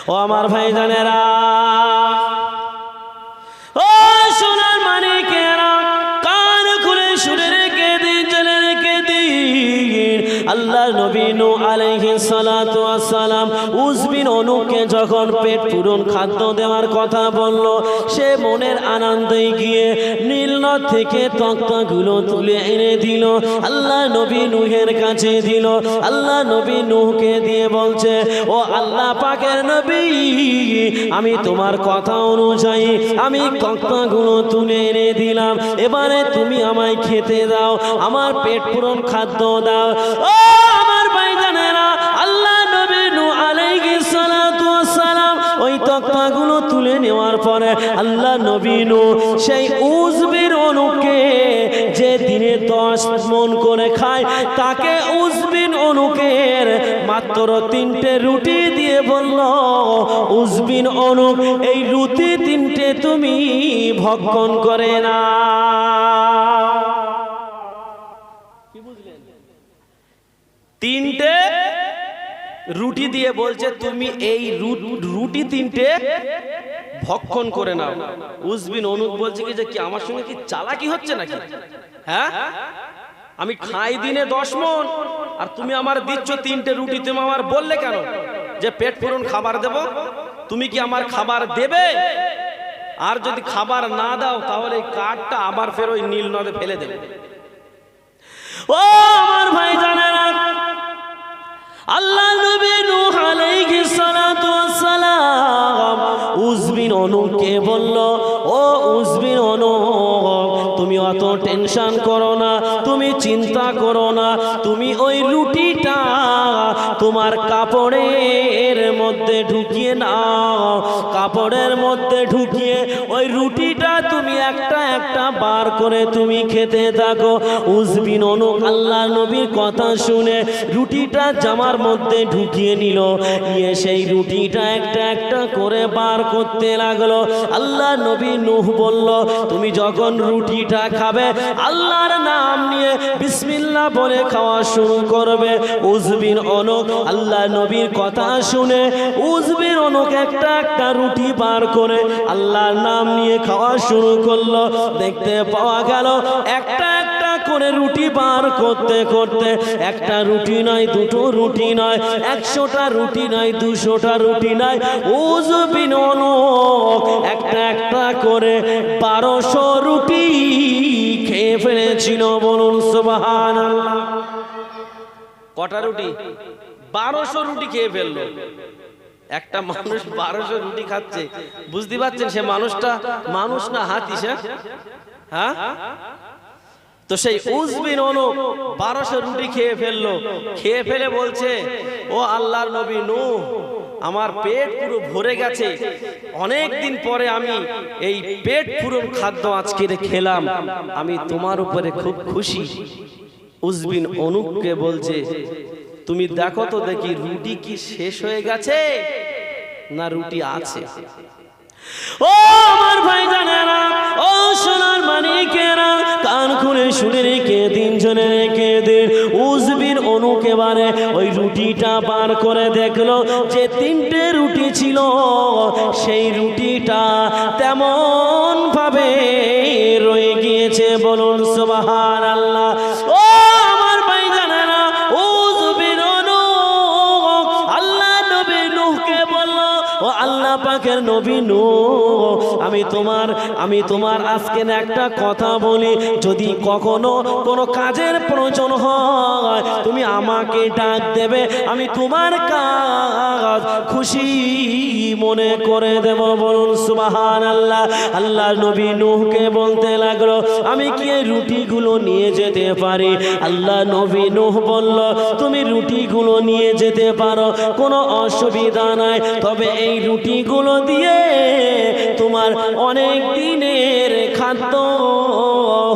ও আমার ভাইজানেরা, ও সোনার মানিকেরা, কান খুলে শুনে রেখে দিন, জেনে রেখে দিন। আল্লাহ নবী নূহ আলাইহিস সালাতু ওয়াস সালাম উজবিন অনুকে যখন পেট পূরণ খাদ্য দেওয়ার কথা বলল, সে মনের আনন্দে গিয়ে নীল নদ থেকে তক্তাগুলো তুলে এনে দিল, আল্লাহ নবী নূহের কাছে দিল। আল্লাহ নবী নূহকে দিয়ে বলছে, ও আল্লাহ পাকের নবী, আমি তোমার কথা অনুযায়ী আমি তক্তাগুলো তুলে এনে দিলাম, এবারে তুমি আমায় খেতে দাও, আমার পেট পূরণ খাদ্য দাও। ও আমার ভাইজানেরা, আল্লাহ নবী নূহ আলাইহিস সালাতু ওয়াস সালাম ওই তক্তাগুলো তুলে নেওয়ার পরে আল্লাহ নবী নূহ সেই উজবির অনুকে, যে দিনে 10 মণ করে খায়, তাকে উজবিন অনুকের মাত্র 3টে রুটি দিয়ে বলল, উজবিন অনুক, এই রুটি 3টে তুমি ভক্ষণ করে না। কি বুঝলেন? 3টে রুটি দিয়ে বলছে, তুমি এই রুটি 3টে ভক্ষণ করে নাও। উজবিন অনুক বলছে কি, যে কি আমার সঙ্গে কি চালাকি হচ্ছে নাকি? হ্যাঁ, আমি খাই দিনে 10 মণ, আর তুমি আমার দিচ্ছ 3টে রুটি। তুমি আমার বললে কেন যে পেট পূরণ খাবার দেব? তুমি কি আমার খাবার দেবে? আর যদি খাবার না দাও, তাহলে এই কাঠটা আবার ফের ওই নীল নদে ফেলে দেবে। ও আমার ভাইজানেরা, আল্লাহ নবী নূহ আলাইহিস সালাতু ওয়াস সালাম উজবিন অনুকে বলল, ও উজবিন অনুক, তুমি অত টেনশন করো না, তুমি চিন্তা করো না, তুমি ওই রুটিটা তোমার কাপড়ের মধ্যে ঢুকিয়ে নাও, কাপড়ের মধ্যে ঢুকিয়ে ওই রুটিটা তুমি একটা একটা বার করে তুমি খেতে থাকো। উজবিন অনুক আল্লাহ নবীর কথা শুনে রুটিটা জামার মধ্যে ঢুকিয়ে নিল, নিয়ে সেই রুটিটা একটা একটা করে বার করতে লাগলো। আল্লাহ নবী নূহ বলল, তুমি যখন রুটিটা খাবে, আল্লাহর নাম নিয়ে বিসমিল্লাহ বলে খাওয়া শুরু করবে। উজবিন অনুক আল্লাহ নবীর কথা শুনে উজবিন অনুক একটা একটা রুটি বার করে আল্লাহর নাম নিয়ে খাওয়া শুরু করলো। দেখতে পাওয়া গেল একটা একটা করে রুটি বার করতে করতে একটা রুটি নয়, দুটো রুটি নয়, 100টা রুটি নয়, 200টা রুটি নয়, উজবিন অনুক একটা একটা করে 1200 রুটি খেয়ে ফেলেছিল। বলুন সুবহানাল্লাহ। কটা রুটি? 1200 রুটি খেয়ে ফেললো। একটা মানুষ 1200 রুটি খাচ্ছে, বুঝতে পারছেন সে মানুষটা মানুষ না হাতি? সে হ্যাঁ, তো সেই উজবিন অনুক 1200 রুটি খেয়ে ফেললো। খেয়ে ফেলে বলছে, ও আল্লাহর নবী নূহ, আমার পেট পুরো ভরে গেছে, অনেক দিন পরে আমি এই পেট পূরণ খাদ্য আজকে খেলাম, আমি তোমার উপরে খুব খুশি। উজবিন অনুককে বলছে, তুমি দেখো তো দেখি রুটি কি শেষ হয়ে গেছে না রুটি আছে? ও আমার ভাইজানেরা, ও সোনার মানিকেরা, কান খুলে শুনে রেখে দিন, জেনে রেখে দিন। উজবিন অনুক এবারে ওই রুটিটা বার করে দেখলো যে 3টে রুটি ছিল, সেই রুটিটা তেমন ভাবে রয়ে গিয়েছে। বলুন সুবহানাল্লাহ। ও আমার ভাইজানেরা, উজবিন অনুক আল্লাহ নবী নূহকে বলল, ও আল্লাহ পাকের নবী নূহ, আমি তোমার আজকে একটা কথা বলি, যদি কখনো কোনো কাজের প্রয়োজন হয়, তুমি আমাকে ডাক দেবে, আমি তোমার কাজ খুশি মনে করে দেব। বলুন সুবহানাল্লাহ। আল্লাহ নবী নূহকে বলতে লাগলো, আমি কি এই রুটিগুলো নিয়ে যেতে পারি? আল্লাহ নবী নূহ বলল, তুমি রুটিগুলো নিয়ে যেতে পারো, কোনো অসুবিধা নাই, তবে এই রুটিগুলো দিয়ে তোমার অনেক দিনের খাদ্য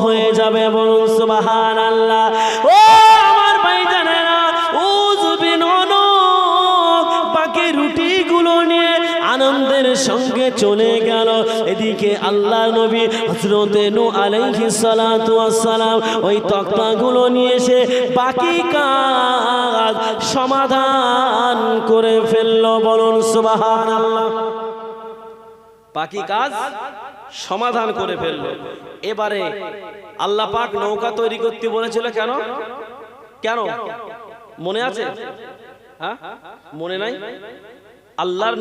হয়ে যাবে। বলুন সুবহানাল্লাহ। ও আমার ভাইজানেরা, উজবিন অনুক বাকি রুটিগুলো নিয়ে আনন্দের সঙ্গে চলে গেল। এদিকে আল্লাহ নবী হযরতে নূহ আলাইহিস সালাতু ওয়াস সালাম ওই তক্তাগুলো নিয়ে এসে বাকি কাজ সমাধান করে ফেললো। বলুন সুবহানাল্লাহ। বাকি কাজ সমাধান করে ফেললো। এবারে আল্লাহ পাক নৌকা তৈরি করতে বলেছিল কেন? কেন মনে আছে? হ্যাঁ, মনে নাই? আল্লাহর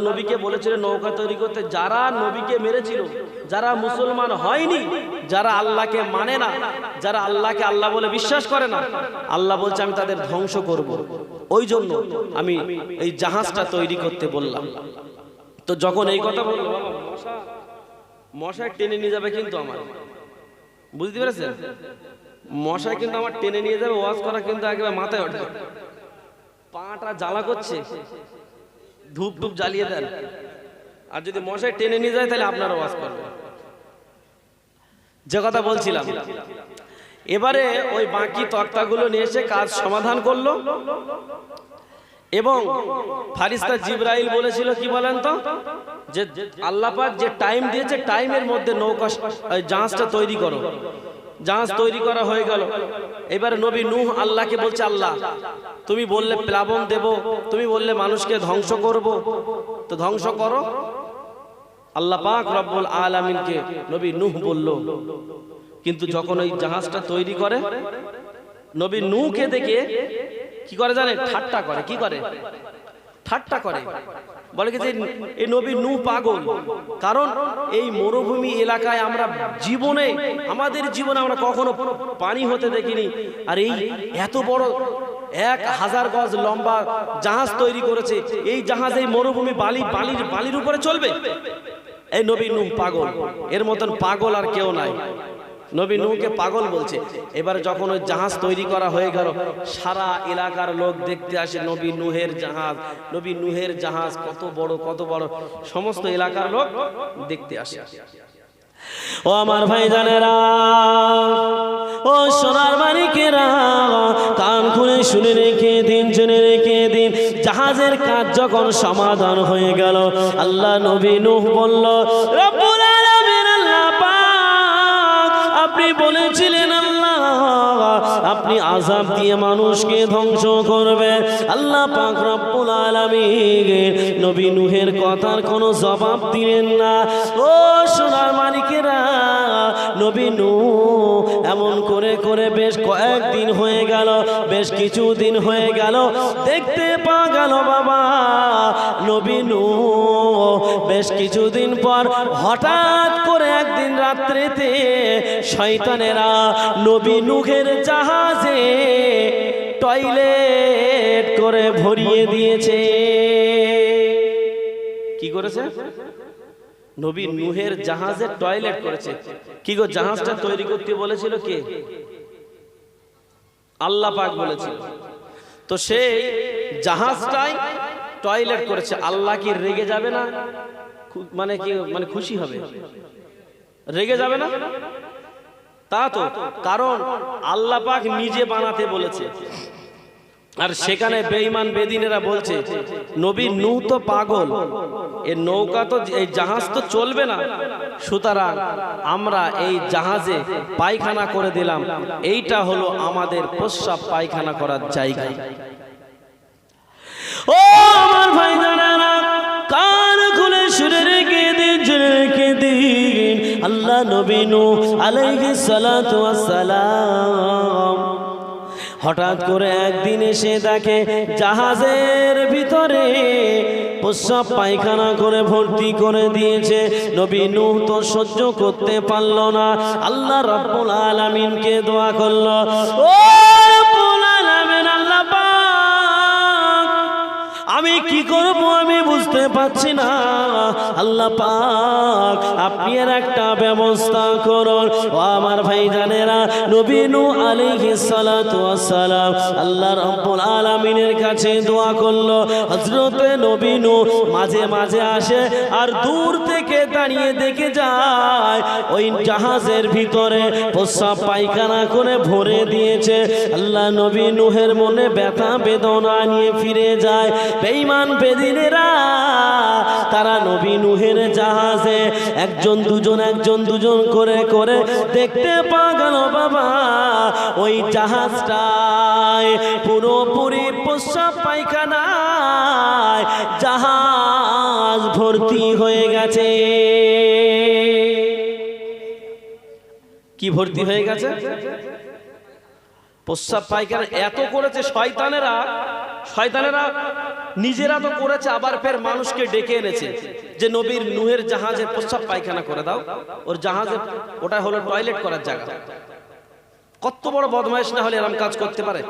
নবীকে বলেছিল নৌকা তৈরি করতে। যারা নবীকে মেরেছিল, যারা মুসলমান হয়নি, যারা আল্লাহকে মানে না, যারা আল্লাহকে আল্লাহ বলে বিশ্বাস করে না, আল্লাহ বলছে আমি তাদের ধ্বংস করব। ওই জন্য আমি এই জাহাজটা তৈরি করতে বললাম। তো যখন এই কথা বললো, মশায় টেনে নিয়ে যাবে কিন্তু আমার, বুঝতে পেরেছেন? মশায় কিন্তু আমার টেনে নিয়ে যাবে, ওয়াজ করা কিন্তু একেবারে মাথায় ওঠে। পাটা জ্বালা করছে, ধূপ ধূপ জ্বালিয়ে দেন, আর যদি মশায় টেনে নিয়ে যায় তাহলে আপনার ওয়াজ করবে। যে কথা বলছিলাম, এবারে ওই বাকি তক্তাগুলো নিয়ে এসে কাজ সমাধান করলো। এবং ফারিস্তা জিবরাইল বলেছিল কি বলেন তো, যে আল্লাহ পাক যে টাইম দিয়েছে টাইমের মধ্যে নৌকা জাহাজটা তৈরি করো। জাহাজ তৈরি করা হয়ে গেল। এবারে নবী নূহ আল্লাহকে বলছে, আল্লাহ তুমি বললে প্লাবন দেব, তুমি বললে মানুষকে ধ্বংস করব, তো ধ্বংস করো। আল্লাহ পাক রব্বুল আলামিনকে নবী নূহ বলল। কিন্তু যখন ওই জাহাজটা তৈরি করে, নবী নূহকে দেখে কি করে জানে? ঠাট্টা করে। কি করে? ঠাট্টা করে। বলে কি যে এই নবী নূহ পাগল। কারণ এই মরুভূমি এলাকায় আমরা আমাদের জীবনে আমরা কখনো পানি হতে দেখিনি। আর এই এত বড় 1000 গজ লম্বা জাহাজ তৈরি করেছে। এই জাহাজ এই মরুভূমি বালির উপরে চলবে? এই নবী নূহ পাগল। এর মতন পাগল আর কেউ নাই। নবী নূহকে পাগল বলছে। এবার যখন ওই জাহাজ তৈরি করা হয়ে গেল, সারা এলাকার লোক দেখতে আসে নবী নূহের জাহাজ। নবী নূহের জাহাজ কত বড়, সমস্ত এলাকার লোক দেখতে আসে। ও আমার ভাইজানেরা, ও সোনার মানিকেরা, কান খুলে শুনে রেখে দিন, শুনে রেখে দিন। জাহাজের কাজ যখন সমাধান হয়ে গেল, আল্লাহ নবী নূহ বলল, রব্বুল আলামিন আল্লাহ পাক, আপনি বলেছিলেন আল্লাহ আপনি আযাব দিয়ে মানুষকে ধ্বংস করবে। আল্লাহ পাক রব্বুল আলামিন নবী নূহের কথার কোনো জবাব দিলেন না। ও সোনার মানিকেরা, নবী নূহ এমন করে করে বেশ কয়েকদিন হয়ে গেল, বেশ কিছুদিন হয়ে গেল। দেখতে পাওয়া গেল বাবা, নবী নূহ বেশ কিছুদিন পর হঠাৎ করে একদিন রাত্রিতে শয়তানেরা নবী নূহের জাহাজে টয়লেট করে ভরিয়ে দিয়েছে। কি করেছে? নবী নূহের জাহাজে টয়লেট করেছে। কি গো, জাহাজটা তৈরি করতে বলেছিল কে? আল্লাহ পাক বলেছিল। তো সেই জাহাজটাই টয়লেট করেছে। আল্লাহ কি রেগে যাবে না? মানে কি, মানে খুশি হবে? রেগে যাবে না? তা তো, কারণ আল্লাহ পাক নিজে বানাতে বলেছে। আর সেখানে বেঈমান বেদিনেরা বলছে নবী নূহ তো পাগল, এই নৌকা তো, এই জাহাজ তো চলবে না, সুতরাং আমরা এই জাহাজে পায়খানা করে দিলাম। এইটা হলো আমাদের প্রস্রাব পায়খানা করার জায়গা। ও আমার ভাইজানেরা, কান খুলে শুনে রেখে দিন, শুনে রেখে দিন। আল্লাহ নবী নূহ আলাইহিস সালাতু ওয়াস সালাম হঠাৎ করে একদিন এসে দেখে জাহাজের ভিতরে প্রস্রাব পায়খানা করে ভর্তি করে দিয়েছে। নবী নূহ তো সহ্য করতে পারল না, আল্লাহ রাব্বুল আলামিনকে দোয়া করলো, ও রাব্বুল আলামিন, আল্লাহ পাক আমি কি করব আমি বুঝতে পারছি না। আল্লাহ পাক আপনি এর একটা ব্যবস্থা করুন। ও আমার ভাইজানেরা, নবী নূহ আলাইহিস সালাতু ওয়াস সালাম আল্লাহ রাব্বুল আলামিনের কাছে দোয়া করলো। হযরতে নবী নূহ মাঝে মাঝে আসে আর দূর থেকে দাঁড়িয়ে দেখে যায় ওই জাহাজের ভিতরে প্রস্রাব পায়খানা করে ভরে দিয়েছে। আল্লাহ নবী নূহের মনে ব্যথা বেদনা নিয়ে ফিরে যায়। বেঈমান বেদিনেরা তারা নবী নূহের জাহাজে একজন দুজন করে করে দেখতে পাওয়া গেল বাবা ওই জাহাজটায় পুরোপুরি প্রস্রাব পায়খানায় জাহাজ ভর্তি হয়ে গেছে। কি ভর্তি হয়ে গেছে? প্রস্রাব পায়খানা এত করেছে শয়তানেরা নিজেরা তো করেছে, আবার ফের মানুষকে ডেকে এনেছে যে নবীর নূহের জাহাজে প্রস্রাব পায়খানা করে দাও। ওর জাহাজে ওটা হলো টয়লেট করার জায়গা। কত বড় বদমাইশ না হলে এরকম কাজ করতে পারে?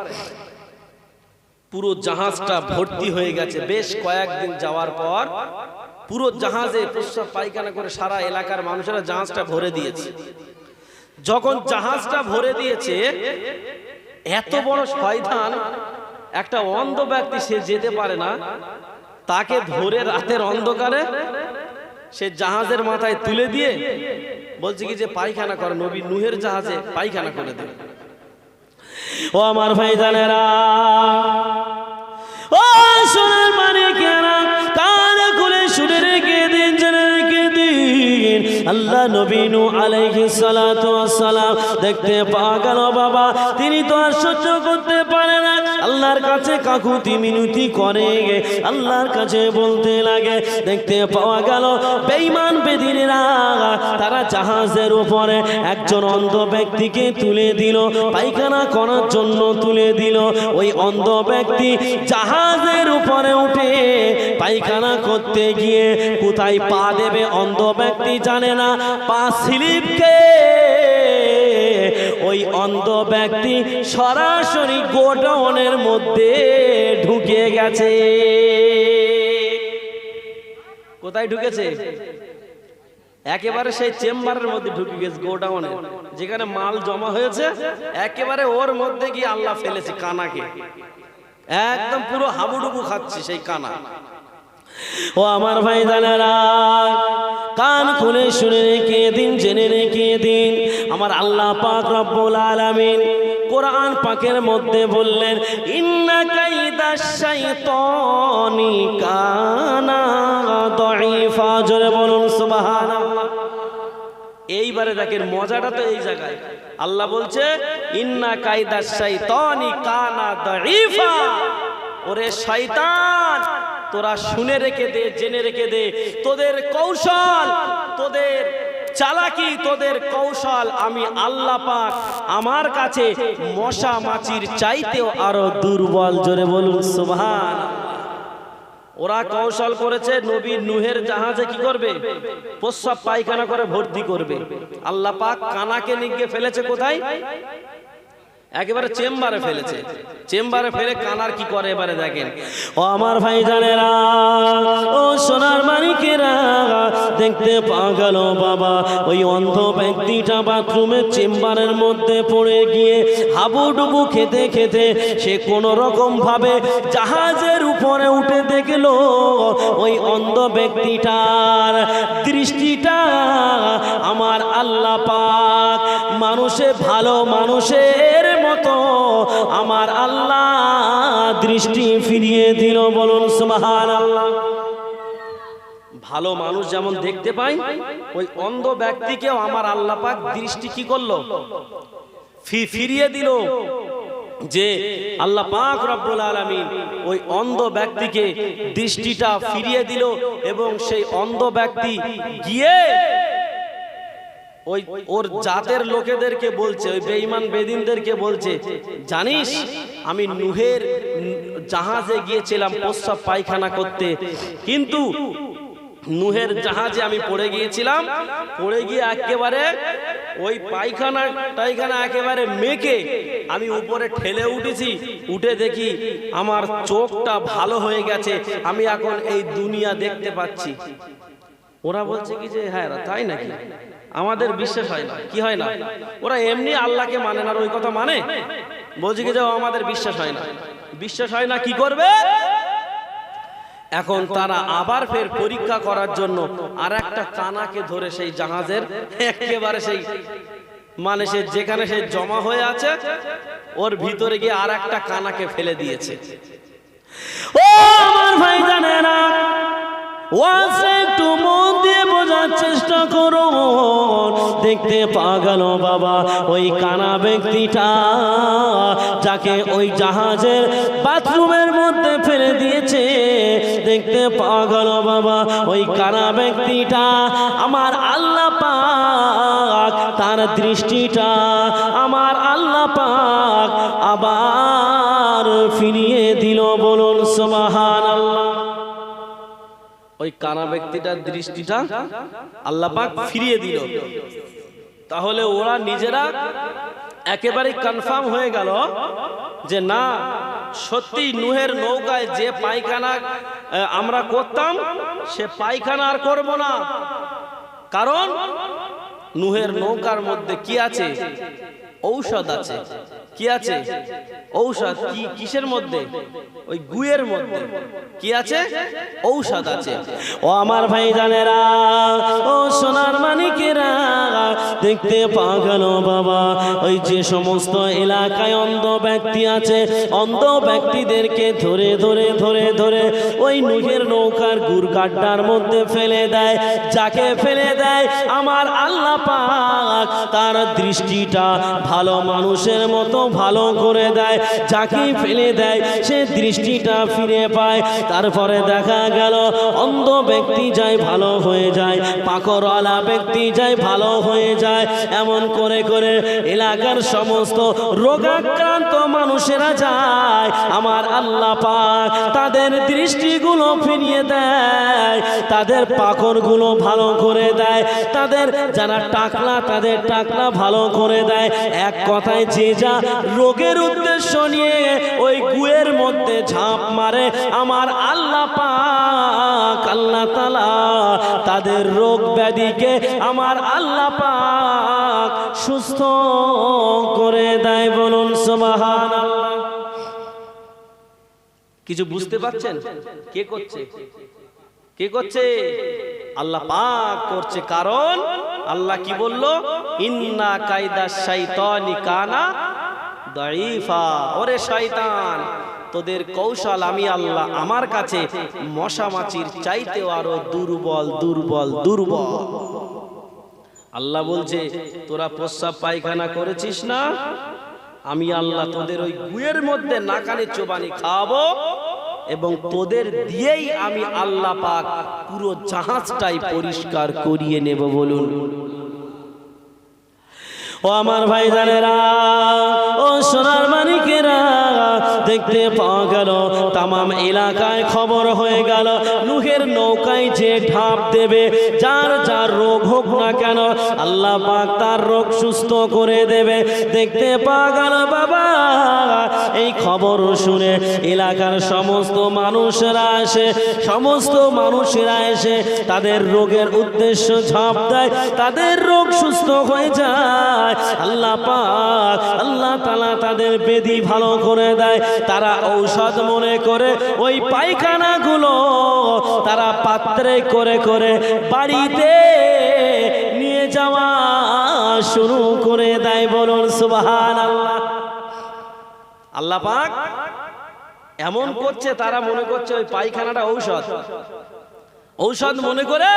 পুরো জাহাজটা ভর্তি হয়ে গেছে। বেশ কয়েকদিন যাওয়ার পর পুরো জাহাজে প্রস্রাব পায়খানা করে সারা এলাকার মানুষেরা জাহাজটা ভরে দিয়েছে। যখন জাহাজটা ভরে দিয়েছে, এত বড় শয়তান, একটা অন্ধ ব্যক্তি, সে যেতে পারে না, তাকে ধরে রাতের অন্ধকারে সে জাহাজের মাথায় তুলে দিয়ে বলছে কি যে পায়খানা করে, নবী নূহের জাহাজে পায়খানা করে দেবে। ও আমার ভাইজানেরা, ও সোনার মানিকেরা, কান খুলে শুনে রেখে দিন, জেনে রেখে দিন। আল্লাহ নবী নূহ আলাইহিস সালাতু ওয়াস সালাম দেখতে পাওয়া গেল বাবা তিনি তো আর সহ্য করতে পারে না। আল্লাহর কাছে কাকুতি মিনতি করে, আল্লাহর কাছে বলতে লাগে। দেখতে পাওয়া গেল বেঈমান বেদিনেরা তারা জাহাজের উপরে একজন অন্ধ ব্যক্তিকে তুলে দিল, পায়খানা করার জন্য তুলে দিল। ওই অন্ধ ব্যক্তি জাহাজের উপরে উঠে পায়খানা করতে গিয়ে কোথায় পা দেবে অন্ধ ব্যক্তি জানে না। পা স্লিপ খেয়ে ওই অন্ধ ব্যক্তি সরাসরি গোডাউনের মধ্যে ঢুকে গেছে। কোথায় ঢুকেছে? একেবারে সেই চেম্বারের মধ্যে ঢুকে গেছে, গোডাউনে যেখানে মাল জমা হয়েছে, একেবারে ওর মধ্যে গিয়ে আল্লাহ ফেলেছে কানাকে। একদম পুরো হাবুডুবু খাচ্ছে সেই কানা। ও আমার ভাইজানেরা, কান খুলে শুনে রেখে দিন, জেনে রেখে দিন। আমার আল্লাহ পাক রব্বুল আলামিন কোরআন পাকের মধ্যে বললেন, ইন্না কাইদাশ শাইতানি কানা দাঈফা। জোরে বলুন সুবহানাল্লাহ। এইবারে দেখেন মজাটা তো এই জায়গায়। আল্লাহ বলছে ইন্না কাইদাশ শাইতানি কানা দাঈফা। ওরে শয়তান, তোরা শুনে রেখে দে, জেনে রেখে দে, তোদের কৌশল, তোদের চালাকি, তোদের কৌশল আমি আল্লাহ পাক আমার কাছে মশা মাছির চাইতেও আরো দুর্বল। জোরে বলুন সুবহানাল্লাহ। ওরা কৌশল করেছে নবী নূহের জাহাজে কি করবে? প্রস্রাব পায়খানা করে ভর্তি করবে। আল্লাহ পাক কানাকে নিয়ে ফেলেছে কোথায়? একেবারে চেম্বারে ফেলেছে। চেম্বারে ফেলে কানার কি করে এবারে দেখেন। ও আমার ভাইজানেরা, ও সোনার মানিকেরা, দেখতে পাওয়া গেল বাবা ওই অন্ধ ব্যক্তিটা বাথরুমের চেম্বারের মধ্যে পড়ে গিয়ে হাবুডুবু খেতে খেতে সে কোনো রকম ভাবে জাহাজের উপরে উঠে দেখলো ওই অন্ধ ব্যক্তিটার দৃষ্টিটা আমার আল্লাহ পাক মানুষে ভালো মানুষের মতো আমার আল্লাহ দৃষ্টি ফিরিয়ে দিল। বলুন সুবহানাল্লাহ। ভালো মানুষ যেমন দেখতে পাই, ওই অন্ধ ব্যক্তিকেও আমার আল্লাহ পাক দৃষ্টি কি করলো? ফিরিয়ে দিল। যে আল্লাহ পাক রব্বুল আলামিন ওই অন্ধ ব্যক্তিকে দৃষ্টিটা ফিরিয়ে দিল এবং সেই অন্ধ ব্যক্তি গিয়ে ওই ওর জাতের লোকেদেরকে বলছে, ওই বেঈমান বেদিনদেরকে বলছে, জানিস আমি নূহের জাহাজে গিয়েছিলাম প্রস্রাব পায়খানা করতে, কিন্তু নূহের জাহাজে আমি পড়ে গিয়েছিলাম, পড়ে গিয়ে একেবারে ওই পায়খানা একেবারে মেখে আমি উপরে ঠেলে উঠেছি, উঠে দেখি আমার চোখটা ভালো হয়ে গেছে, আমি এখন এই দুনিয়া দেখতে পাচ্ছি। ওরা বলছে কি যে হ্যাঁ তাই নাকি? আমাদের বিশ্বাস হয় না। কি হয় না? ওরা এমনি আল্লাহকে মানে না, ওই কথা মানে। বলছে কি যে আমাদের বিশ্বাস হয় না। বিশ্বাস হয় না কি করবে? এখন তারা আবার ফের পরীক্ষা করার জন্য আর একটা কানাকে ধরে সেই জাহাজের একেবারে সেই মানে সে যেখানে সে জমা হয়ে আছে ওর ভিতরে গিয়ে আর একটা কানাকে ফেলে দিয়েছে। ও আমার ভাই জানেরা, ওয়াজে একটু মন দিয়ে বোঝার চেষ্টা করো। দেখতে পাওয়া গেল বাবা ওই কানা ব্যক্তিটা যাকে ওই জাহাজের বাথরুমের মধ্যে ফেলে দিয়েছে। দেখতে পাওয়া গেল বাবা ওই কানা ব্যক্তিটা আমার আল্লাহ পাক তার দৃষ্টিটা আমার আল্লাহ পাক আবার ফিরিয়ে দিল। বলুন সুবহানাল্লাহ। ওই কানা ব্যক্তিটার দৃষ্টিটা আল্লাহ পাক ফিরিয়ে দিল। তাহলে ওরা নিজেরা একেবারে কনফার্ম হয়ে গেল যে না, সত্যি নূহের নৌকায় যে পায়খানা আমরা করতাম সে পায়খানা আর করব না। কারণ নূহের নৌকার মধ্যে কি আছে? ঔষধ আছে। কি আছে? ঔষধ। কি কিসের মধ্যে? ওই গুয়ের মধ্যে কি আছে? ঔষধ আছে। ও আমার ভাই জানেরা, ও সোনার মানিকেরা, দেখতে পাওয়া গেল বাবা ওই যে সমস্ত এলাকায় অন্ধ ব্যক্তি আছে, অন্ধ ব্যক্তিদেরকে ধরে ধরে ধরে ধরে ওই নূহের নৌকার গুড় গাড্ডার মধ্যে ফেলে দেয়। যাকে ফেলে দেয় আমার আল্লাহ পাক তার দৃষ্টিটা ভালো মানুষের মতো ভালো করে দেয়। যাকে ফেলে দেয় সে দৃষ্টিটা ফিরে পায়। তারপরে দেখা গেল অন্ধ ব্যক্তি যায় ভালো হয়ে যায়, পাকড়ওয়ালা ব্যক্তি যায় ভালো হয়ে যায়। এমন করে করে এলাকার সমস্ত রোগাক্রান্ত মানুষেরা যায় আমার আল্লাহ পাক তাদের দৃষ্টিগুলো ফিরিয়ে দেয়, তাদের পাকড়গুলো ভালো করে দেয়, তাদের যারা টাকলা তাদের টাকলা ভালো করে দেয়। এক কথায় যে যা রোগের উদ্দেশ্য নিয়ে ওই গুয়ের মধ্যে ঝাঁপ মারে আমার আল্লাহ পাক আল্লাহ তাআলা তাদের রোগ ব্যাধিকে আমার আল্লাহ পাক সুস্থ করে দেয়। বলুন সুবহানাল্লাহ। কিছু বুঝতে পারছেন? কে করছে? কে করছে? আল্লাহ পাক করছে। কারণ আল্লাহ কি বলল? ইন্না কায়দা শাইতানি কানা দাঈফা। ওরে শয়তান, তোদের কৌশল আমি আল্লাহ আমার কাছে মশা মাছির চাইতেও আরো দুর্বল দুর্বল দুর্বল। আল্লাহ বলছে তোরা প্রস্রাব পায়খানা করেছিস না, আমি আল্লাহ তোদের ওই গুয়ের মধ্যে নাকানে চোবানি খাওয়াবো এবং তোদের দিয়েই আমি আল্লাহ পাক পুরো জাহাজটাই পরিষ্কার করিয়ে নেব। বলুন। ও আমার ভাই জানেরা, ও সোনার মানিকেরা, দেখতে পাওয়া গেল তামাম এলাকায় খবর হয়ে গেল নূহের নৌকায় যে ঢাপ দেবে যার যার রোগ হোক না কেন আল্লাহ পাক তার রোগ সুস্থ করে দেবে। দেখতে পাওয়া গেল বাবা এই খবর শুনে এলাকার সমস্ত মানুষেরা আসে, সমস্ত মানুষেরা এসে তাদের রোগের উদ্দেশ্য ঝাঁপ দেয়, তাদের রোগ সুস্থ হয়ে যায়। আল্লাহ পাক আল্লাহ তাআলা তাদের ব্যাধি ভালো করে দেয়। তারা ঔষধ মনে করে ওই পায়খানাগুলো তারা পাত্রে করে করে বাড়িতে নিয়ে যাওয়া শুরু করে দেয়। বলুন সুবহানাল্লাহ। আল্লাহ পাক এমন করছে, তারা মনে করছে ওই পায়খানাটা ঔষধ, ঔষধ মনে করে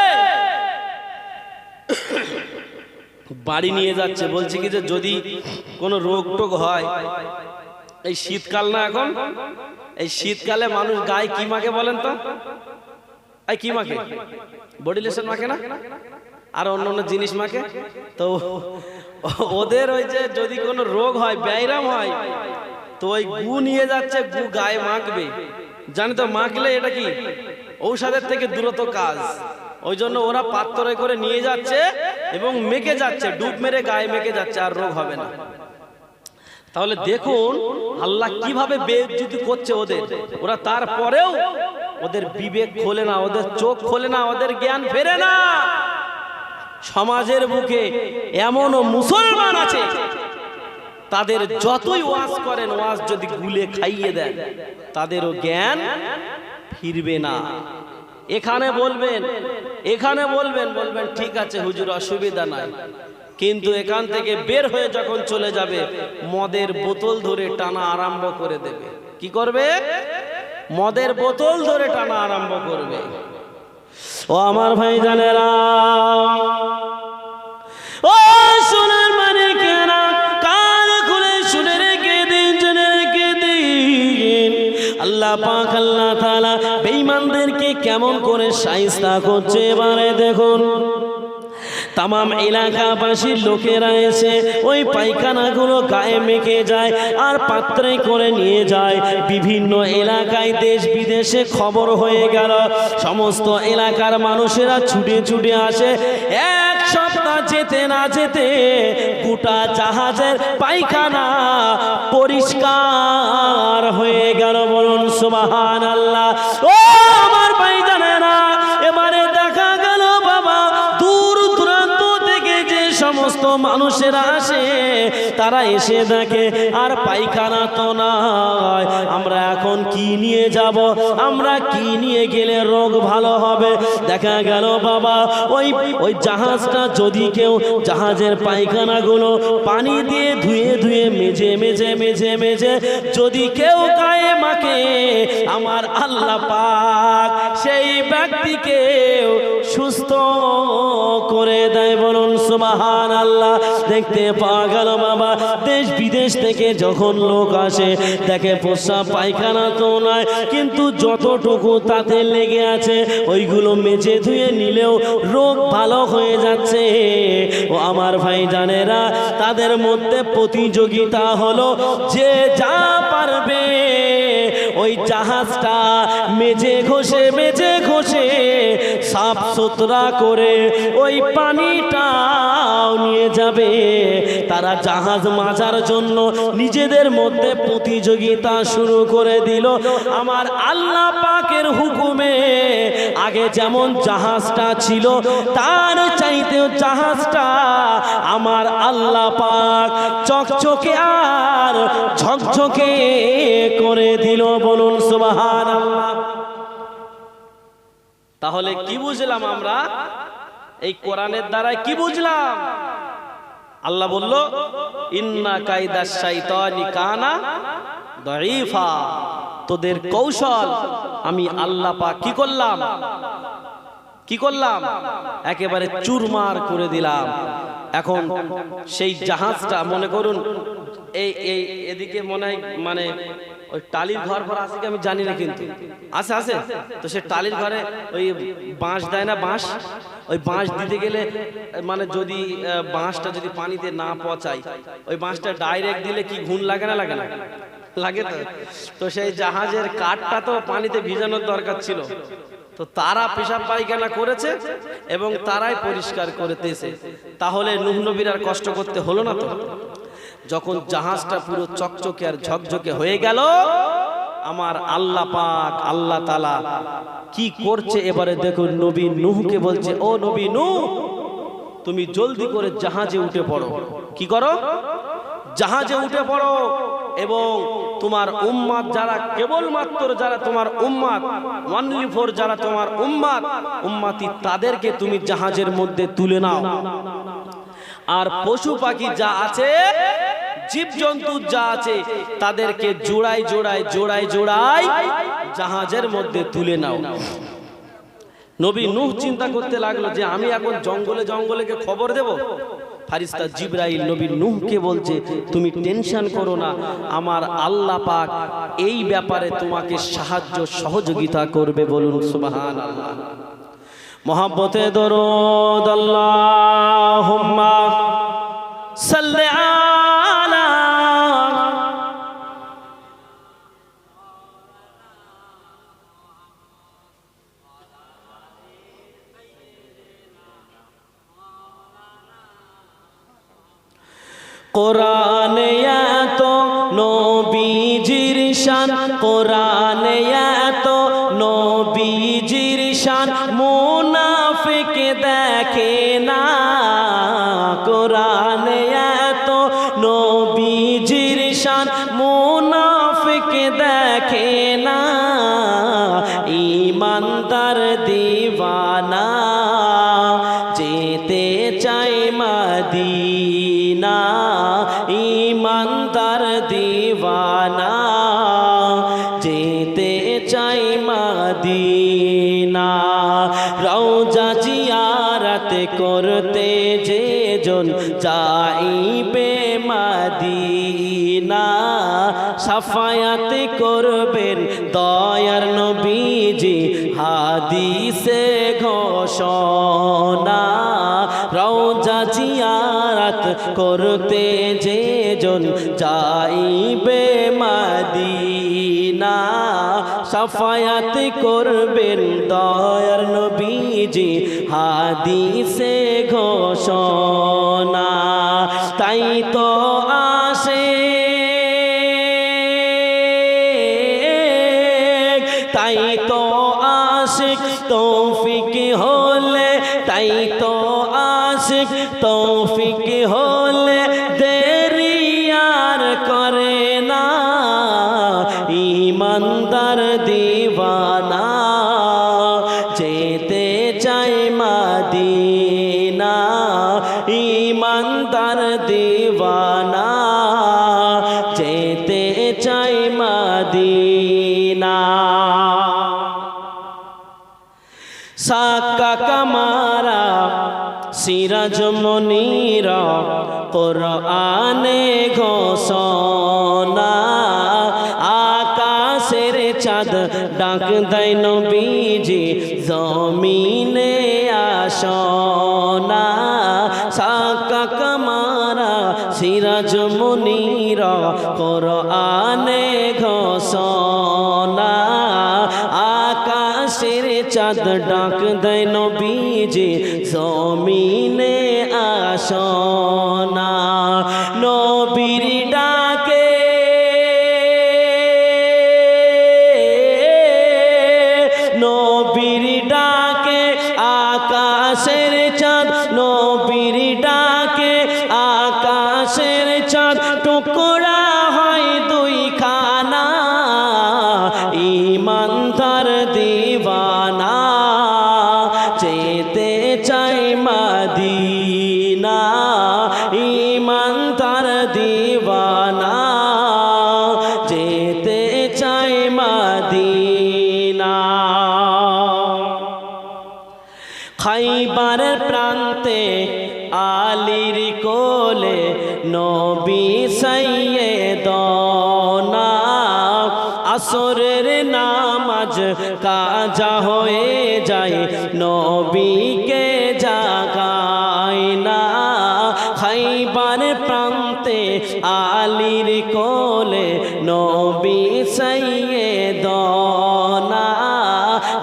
বাড়ি নিয়ে যাচ্ছে। বলছে কি যে যদি কোনো রোগ টোগ হয়, এই শীতকাল না এখন, এই শীতকালে মানুষ গায়ে কি মাখে বলেন তো? এই কি মাখে? বডি লোশন মাখে না, আর অন্য অন্য জিনিস মাখে। তো ওদের ওই যে যদি কোনো রোগ হয়, ব্যায়াম হয়, তো ওই গু নিয়ে যাচ্ছে, গু গায়ে মাখবে। জানি তো মাখলে এটা কি ঔষধের থেকে দূরত কাজ। ওই জন্য ওরা পাত্রে করে নিয়ে যাচ্ছে এবং মেখে যাচ্ছে, ডুব মেরে গায়ে মেখে যাচ্ছে, আর রোগ হবে না। তাহলে দেখুন আল্লাহ কিভাবে বেইজ্জতি করছে ওদের। ওরা তারপরেও ওদের বিবেক খোলে না, ওদের চোখ খোলে না, ওদের জ্ঞান ফেরে না। সমাজের বুকে এমনও মুসলমান আছে তাদের যতই ওয়াজ করেন, ওয়াজ যদি গুলে খাইয়ে দেন তাদেরও জ্ঞান ফিরবে না। এখানে বলবেন, এখানে বলবেন, বলবেন ঠিক আছে হুজুর অসুবিধা নাই, কিন্তু এখান থেকে বের হয়ে যখন চলে যাবে মদের বোতল ধরে টানা আরম্ভ করে দেবে। কি করবে? মদের বোতল ধরে টানা আরম্ভ করবে। ও আমার ভাই জানেরা, ও সোনার মানিকেরা, কান খুলে শুনে রেখে দিন, জেনে রেখে দিন, আল্লাহ পাক আল্লাহ তাআলা বেঈমানদেরকে কেমন করে শায়েস্তা করছে এবারে দেখুন। তামাম এলাকাবাসীর লোকেরা এসে ওই পায়খানাগুলো গায়ে মেখে যায় আর পাত্রে করে নিয়ে যায়। বিভিন্ন এলাকায় দেশ বিদেশে খবর হয়ে গেল, সমস্ত এলাকার মানুষেরা ছুটে ছুটে আসে। এক সপ্তাহ যেতে না যেতে গোটা জাহাজের পায়খানা পরিষ্কার হয়ে গেল। বলুন সুবহানাল্লাহ। ও আমার ভাই জানেরা, এবারে দেখা গেল বাবা দূর দূরান্ত থেকে যে সমস্ত মানুষেরা আসে তারা এসে দেখে আর পায়খানা তো নাই। আমরা এখন কি নিয়ে যাব, আমরা কি নিয়ে গেলে রোগ ভালো হবে? দেখা গেল বাবা ওই জাহাজটা যদি কেউ জাহাজের পায়খানাগুলো পানি দিয়ে ধুয়ে ধুয়ে মেজে মেজে মেজে মেজে যদি কেউ গায়ে মাখে, আমার আল্লাহ পাক সেই ব্যক্তিকে সুস্থ করে দেয়। বলুন সুবহানাল্লাহ। দেখতে পাওয়া গেল বাবা দেশ বিদেশ থেকে যখন লোক আসে দেখে প্রস্রাব পায়খানা তো নয়, কিন্তু যতটুকু তাতে লেগে আছে ওইগুলো মেজে ধুয়ে নিলেও রোগ ভালো হয়ে যাচ্ছে। ও আমার ভাই জানেরা, তাদের মধ্যে প্রতিযোগিতা হলো যে যা পারবে ওই জাহাজটা মেজে ঘষে সাফ সুতরা করে ওই পানিটাও নিয়ে যাবে। তারা জাহাজ মাজার জন্য নিজেদের মধ্যে প্রতিযোগিতা শুরু করে দিল। আমার আল্লাহ পাকের হুকুমে আগে যেমন জাহাজটা ছিল তার চাইতেও জাহাজটা আমার আল্লাহ পাক চকচকে আর ঝকঝকে করে দিল। বলুন সুবহানাল্লাহ। তাহলে কি বুঝলাম আমরা এই কোরআনের দ্বারায়? কি বুঝলাম? আল্লাহ বলল ইন্না কাইদাশ শাইতানি কানা দাঈফা। তোদের কৌশল আমি আল্লাহ পাক কি করলাম একেবারে চুরমার করে দিলাম। এখন সেই জাহাজটা মনে করুন এই এদিকে মনে হয় মানে ওই টালির ঘর ভরা আছে কি আমি জানি না, কিন্তু আছে তো সে টালির ঘরে ওই বাঁশ দেয় না, বাঁশ, ওই বাঁশ দিতে গেলে মানে যদি বাঁশটা যদি পানিতে না পচায় ওই বাঁশটা ডাইরেক্ট দিলে কি ঘুণ লাগে না লাগে তো সেই জাহাজের কাঠটা তো পানিতে ভিজানোর দরকার ছিল, তো তারা পেশাব পায়খানা করেছে এবং তারাই পরিষ্কার করতেছে। তাহলে নূহ নবীর আর কষ্ট করতে হলো না তো। যখন জাহাজটা পুরো চকচকে আর ঝকঝকে হয়ে গেল, আমার আল্লাহ পাক আল্লাহ তাআলা কি করছে এবারে দেখুন। নবী নূহকে বলছে, ও নবী নূহ, তুমি জলদি করে জাহাজে উঠে পড়ো। কি করো? জাহাজে উঠে পড়ো এবং তোমার উম্মাত যারা কেবলমাত্র যারা তোমার উম্মাত ওয়ানলি ফর যারা তোমার উম্মাতি তাদেরকে তুমি জাহাজের মধ্যে তুলে নাও। আর পশু পাখি যা আছে, জীবজন্তু যা আছে তাদেরকে জোড়ায় জাহাজের মধ্যে তুলে নাও। নবী নূহ চিন্তা করতে লাগলো যে আমি এখন জঙ্গলে খবর দেব। ফারিস্তা জিবরাইল নবী নূহকে বলছে, তুমি টেনশন করো না, আমার আল্লাহ পাক এই ব্যাপারে তোমাকে সাহায্য সহযোগিতা করবে। বলুন সুবহানাল্লাহ। মোহাব্বতে দরুদ আল্লাহুম্মা সাল্লি আলা কোরআনে এত নবীজির শান, কোরআনে এত নবীজির শান মুনাফিক দেখে না। কোরআনে এত নবীজির শান মুনাফিক দেখে না। ঈমানদার দিওয়ানা যেতে চায় মদিনা। ঈমানদার দিওয়ানা যেতে চায় শাফায়াত করবেন দয়ার নবীজি হাদিসে ঘোষণা রওজা জিয়ারত করতে যেজন যাইবে মদিনা শাফায়াত করবেন দয়ার নবীজি হাদিসে ঘোষণা তাই তো আসে তাই তো আশিক তৌফিক হলে তাই তো আশিক তৌফিক হলে দেরি আর করে না ইমানদার দিওয়ানা যেতে চাই মদিনা ইমানদার দিওয়ানা যেতে চাই মদিনা সাক্কা কামারা সিরাজ মনিরা কোরআনে ঘোষণা আকাশের চাঁদ ডাক দেয় নবীজি জমিনে আসনা সাক্কা কামারা সিরাজ মনিরা কোরআনে ঘোষণা আকাশের চাঁদ ডাক দেয় নবীজি জমিনে আসনা নবীর ডাকে নবীর ডাকে আকাশের চাঁদ নবীর ডাকে আকাশের চাঁদ টুকরা হয় দুই খানা ইমানদার দিওয়ানা যেতে চাই মদিনা ইমানদার দিওয়ানা যেতে চাই মদিনা খাইবারের প্রান্তে আলীর কোলে নবী সাইয়েদনা আসরের নামাজ কাজা হয়ে যায় নবীকে জাগায় না খাইবার প্রান্তে আলীর কোলে নবী সাইয়েদনা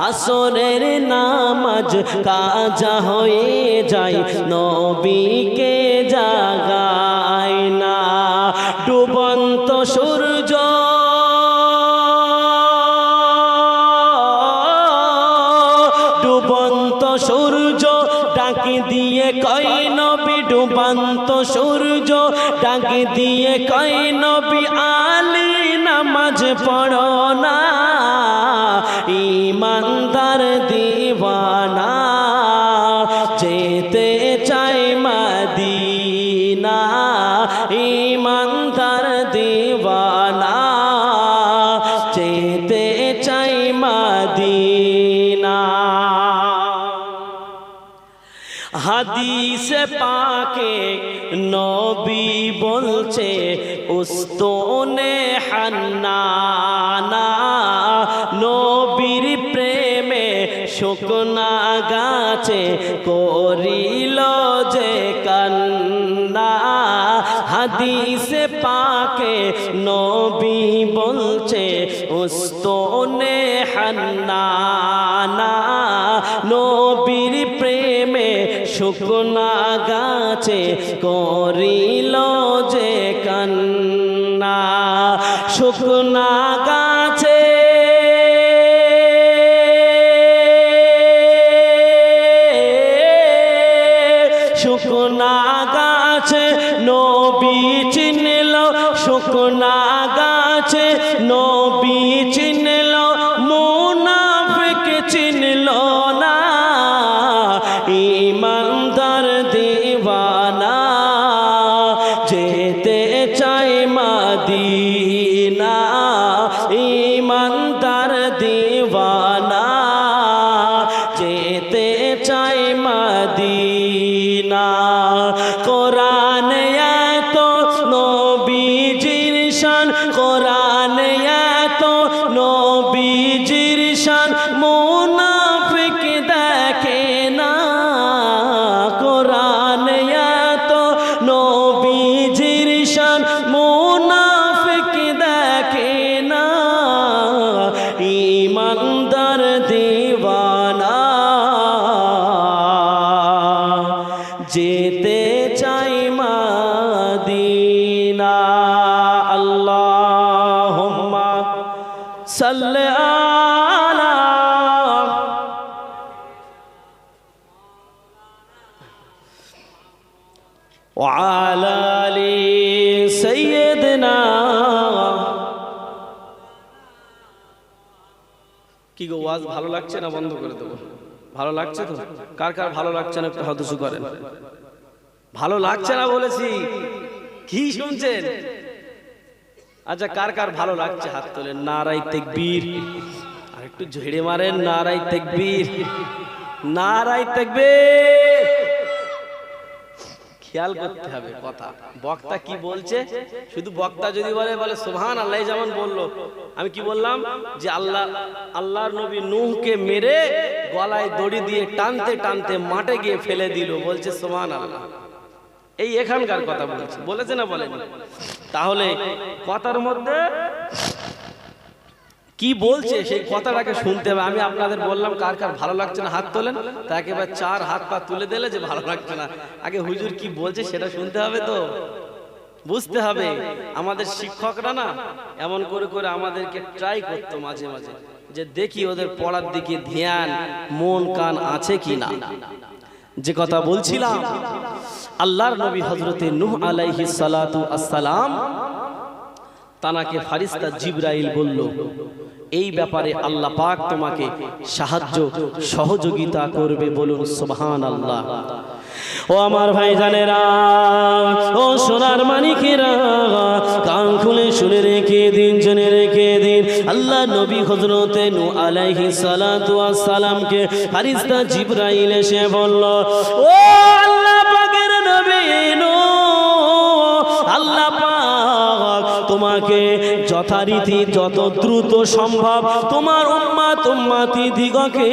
আসরের নামাজ কাজা হয়ে যায় নবীকে জাগায় না ডুবন্ত সূর্য ডুবন্ত সূর্য ডাক দিয়ে কয় নবী ডুবন্ত সূর্য ডাক দিয়ে কয় নবী আলী নামাজ পড়ো না ইমানদার দিওয়ানা যেতে চাই মদিনা ইমানদার দিওয়ানা যেতে চাই মদিনা হাদিসে পাকে নবী বলছে উস্তনে হান্নানা নবীর প্রেমে শুকনা গাছে করিল যে কান্না হাদিসে পাকে নবী বলছে উস্তনে হান্নানা নবীর প্রেমে শুকনা গাছে করিল যে কান্না শুকনা গাছে শুকনা গাছে নবী চিনল শুকনা গাছে নবী চিনল মুনাফিক চিনল না ইমানদার দিওয়ানা যেতে চাই মদিনা ইমানদার দিওয়ানা যেতে চাই মদিনা কোরআন এত নবীজির শান কোরআন যেতে চাই মদিনা। আল্লাহুম্মা সাল্লি আলা ওয়া আলা আলি সাইয়্যিদিনা। কি গো, ওয়াজ ভালো লাগছে না বন্ধ করে দেবো? ভালো লাগছে তো? কার কার ভালো লাগছে না একটু হাত উঁচু করেন। ভালো লাগছে না বলেছি, কি শুনছেন? আচ্ছা, কার কার ভালো লাগছে হাত তোলেন। নারায়ে তাকবীর। আর একটু ঝেড়ে মারেন, নারায়ে তাকবীর, নারায়ে তাকবীর। খেয়াল করতে হবে কথা, বক্তা কি বলছে। শুধু বক্তা যদি বলে সুবহানাল্লাহ, যেমন বললো, আমি কি বললাম যে আল্লাহর নবী নূহকে মেরে গলায় দড়ি দিয়ে টানতে টানতে মাঠে গিয়ে ফেলে দিল, বলছে সুবহানাল্লাহ। এই এখানকার কথা বলেছে না বলেনি? তাহলে কথার মধ্যে কি বলছে সেই কথাটাকে শুনতে হবে। আমি আপনাদের বললাম কার কার ভালো লাগছে না হাত তোলেন, তা একেবারে 4 হাত পা তুলে দিলে যে ভালো লাগছে না। আগে হুজুর কি বলছে সেটা শুনতে হবে, তো বুঝতে হবে। আমাদের শিক্ষকরা না এমন করে করে আমাদেরকে ট্রাই করতো মাঝে মাঝে, যে দেখি ওদের পড়ার দিকে ধ্যান মন কান আছে কি না। যে কথা বলছিলাম, আল্লাহর নবী হযরতে নূহ আলাইহিস সালাতু আসসালাম, তানাকে ফারিস্তা জিবরাইল বলল, এই ব্যাপারে আল্লাহ পাক তোমাকে সাহায্য সহযোগিতা করবে, বলুন সুবহানাল্লাহ। ও আমার ভাইজানেরা, ও সোনার মানিকেরা, কান খুলে শুনে রেখে দিন, জেনে রেখে দিন। আল্লাহ নবী হযরতে নূহ আলাইহিস সালাতু আসসালামকে ফারিস্তা জিবরাইল এসে বলল, ও আল্লাহ পাকের নবী নূহ, আল্লাহ পাক তোমাকে যথারীতি যত দ্রুত সম্ভব তোমার উম্মতি দিগকে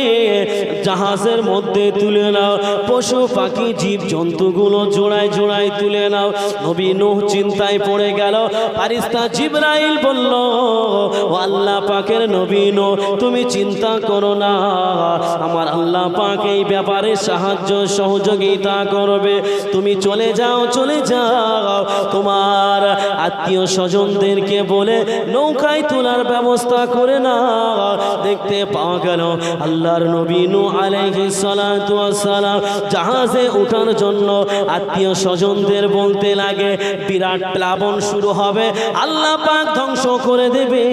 জাহাজের মধ্যে তুলে নাও, পশু পাখি জীব জন্তুগুলো জোড়ায় জোড়ায় তুলে নাও। নবী নূহ চিন্তায় পড়ে গেল। ফারিস্তা জিবরাইল বলল, ও আল্লাহ পাকের নবী নূহ, তুমি চিন্তা করো না, আমার আল্লাহ পাক এই ব্যাপারে সাহায্য সহযোগিতা করবে। তুমি চলে যাও, চলে যাও, তোমার আত্মীয় স্বজনদেরকে বলে নৌকায় তোলার ব্যবস্থা করে না। দেখতে পাওয়া গেল আল্লাহর নবী নূহ আলাইহিস সালাতু ওয়াসসালাম জাহাজে ওঠার জন্য আত্মীয় স্বজনদের বলতে লাগে, বিরাট প্লাবন শুরু হবে, আল্লাহ পাক ধ্বংস করে দেবে,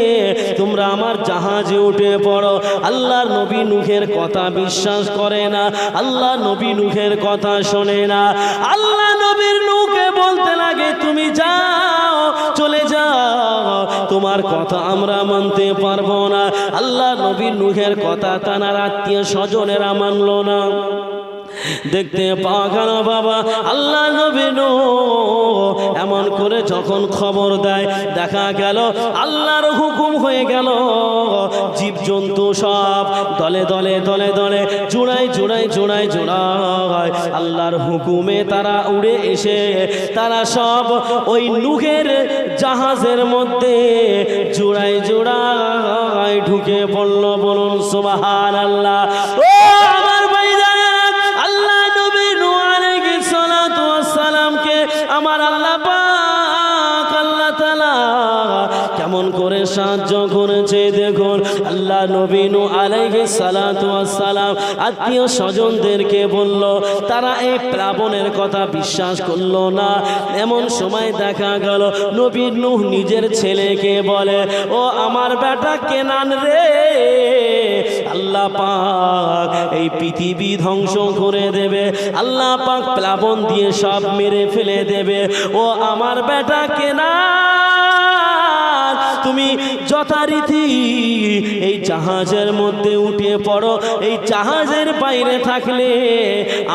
তোমরা আমার জাহাজে উঠে পড়ো। আল্লাহর নবী নূহের কথা বিশ্বাস করে না, আল্লাহ নবী নূহের কথা শোনে না। আল্লাহ নবীর নূহকে বলতে লাগে, তুমি যাও, চলে যাও, তোমার কথা আমরা মানতে পারবো না। আল্লাহ নবী নূহের কথা তার আত্মীয় স্বজনেরা মানলো না। দেখতে পাওয়া গেল বাবা, আল্লাহ নবী নূহ এমন করে যখন খবর দেয়, দেখা গেল আল্লাহর হুকুম হয়ে গেল, জীবজন্তু সব দলে দলে দলে দলে জোড়ায় জোড়ায় জোড়ায় জোড়ায় আল্লাহর হুকুমে তারা উড়ে এসে তারা সব ওই নূহের জাহাজের মধ্যে জোড়ায় জোড়ায় ঢুকে পড়ল, বলুন সুবহানাল্লাহ। ও আমার ভাইজানেরা, আল্লাহ নবী নূহ আলাইহিস সালাতু ওয়াসসালামকে আমার আল্লাহ পাক আল্লাহ তাআলা কেমন করে সাহায্য করেছে দেখুন। আল্লাহ নবী নূহ আলাইহিস সালাতু ওয়াসসালাম আত্মীয় স্বজনদেরকে বলল, তারা এই প্লাবনের কথা বিশ্বাস করলো না। এমন সময় দেখা গেল নবী নূহ নিজের ছেলেকে বলে, ও আমার বেটা কেনান রে, আল্লাহ পাক এই পৃথিবী ধ্বংস করে দেবে, আল্লাহ পাক প্লাবন দিয়ে সব মেরে ফেলে দেবে। ও আমার বেটা কেনান, তুমি যথারীতি এই জাহাজের মধ্যে উঠে পড়ো, এই জাহাজের বাইরে থাকলে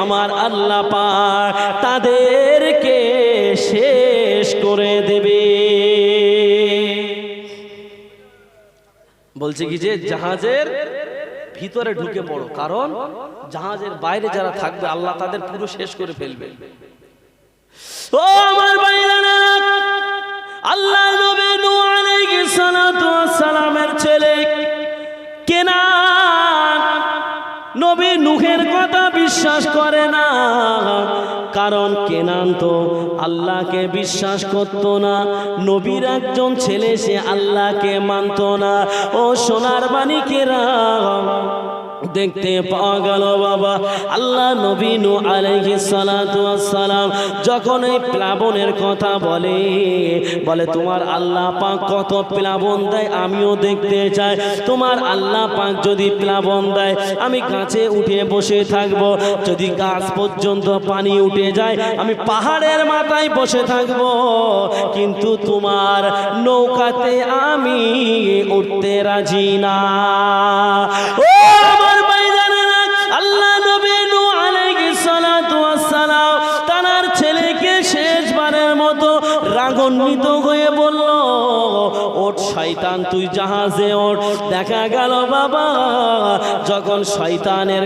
আমার আল্লাহ পাক তাদেরকে শেষ করে দেবে। বলছে কি যে জাহাজের ভিতরে ঢুকে পড়ো, কারণ জাহাজের বাইরে যারা থাকবে আল্লাহ তাদের পুরো শেষ করে ফেলবে। ও আমার ভাইরা, আল্লাহ নবী নূহ আলাইহিস সালাতু ওয়াস সালামের ছেলে কেনান নবী নূহের কথা বিশ্বাস করে না, কারণ কেনান তো আল্লাহকে বিশ্বাস করত না। নবীর একজন ছেলে, সে আল্লাহকে মানত না। ও সোনার মানিকেরা, দেখতে পাওয়া গেল বাবা, আল্লাহ নবী নূহ আলাইহিস সালাতু ওয়াস সালাম যখন এই প্লাবনের কথা বলে তোমার আল্লাহ পাক কত প্লাবন দেয় আমিও দেখতে চাই। তোমার আল্লাহ পাক যদি প্লাবন দেয় আমি গাছে উঠে বসে থাকব, যদি গাছ পর্যন্ত পানি উঠে যায় আমি পাহাড়ের মাথায় বসে থাকব, কিন্তু তোমার নৌকাতে আমি উঠতে রাজি না। ও আমার ভাইজানেরা, আল্লাহ নবী নূহ আলাইহিস সালাতু ওয়াস সালাম তার ছেলেকে শেষবারের মতো রাগান্বিত হয়ে বলল, ওঠ শয়তান, তুই জাহাজে ওঠ। দেখা গেল বাবা, যখন শয়তানের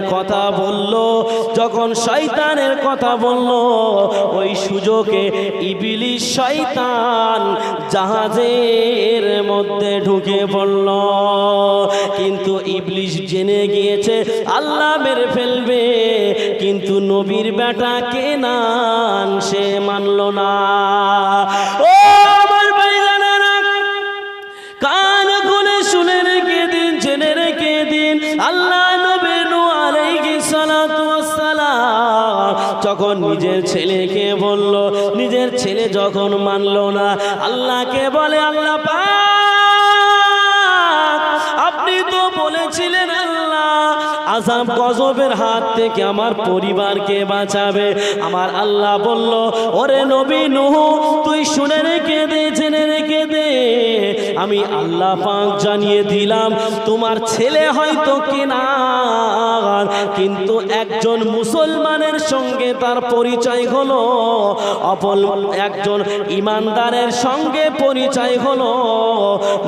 কথা বলল, ওই সুযোগে ইবলিস শয়তান জাহাজের মধ্যে ঢুকে পড়ল। কিন্তু ইবলিস জেনে গিয়েছে আল্লাহ মেরে ফেলবে, কিন্তু নবীর বেটা কেনান সে মানল না। ও আমার ভাইজানেরা, কান খুলে শুনে রেখে দিন, জেনে রেখে দিন, আল্লাহ নবী নূহ আলাইহিস সালাতু ওয়াস সালাম যখন নিজের ছেলেকে বলল, নিজের ছেলে যখন মানল না, আল্লাহকে বলে, আল্লাহ পাক আপনি তো বলেছিলেন আল্লাহ আযাব গজবের হাত থেকে আমার পরিবারকে বাঁচাবে। আমার আল্লাহ বলল, ওরে নবী নূহ, তুই শুনে রেখে দে, জেনে রেখে দে, আমি আল্লাহ পাক জানিয়ে দিলাম তোমার ছেলে হয়তো কেনান, কিন্তু একজন মুসলমানের সঙ্গে তার পরিচয় হলো, অপর একজন ইমানদারের সঙ্গে পরিচয় হলো,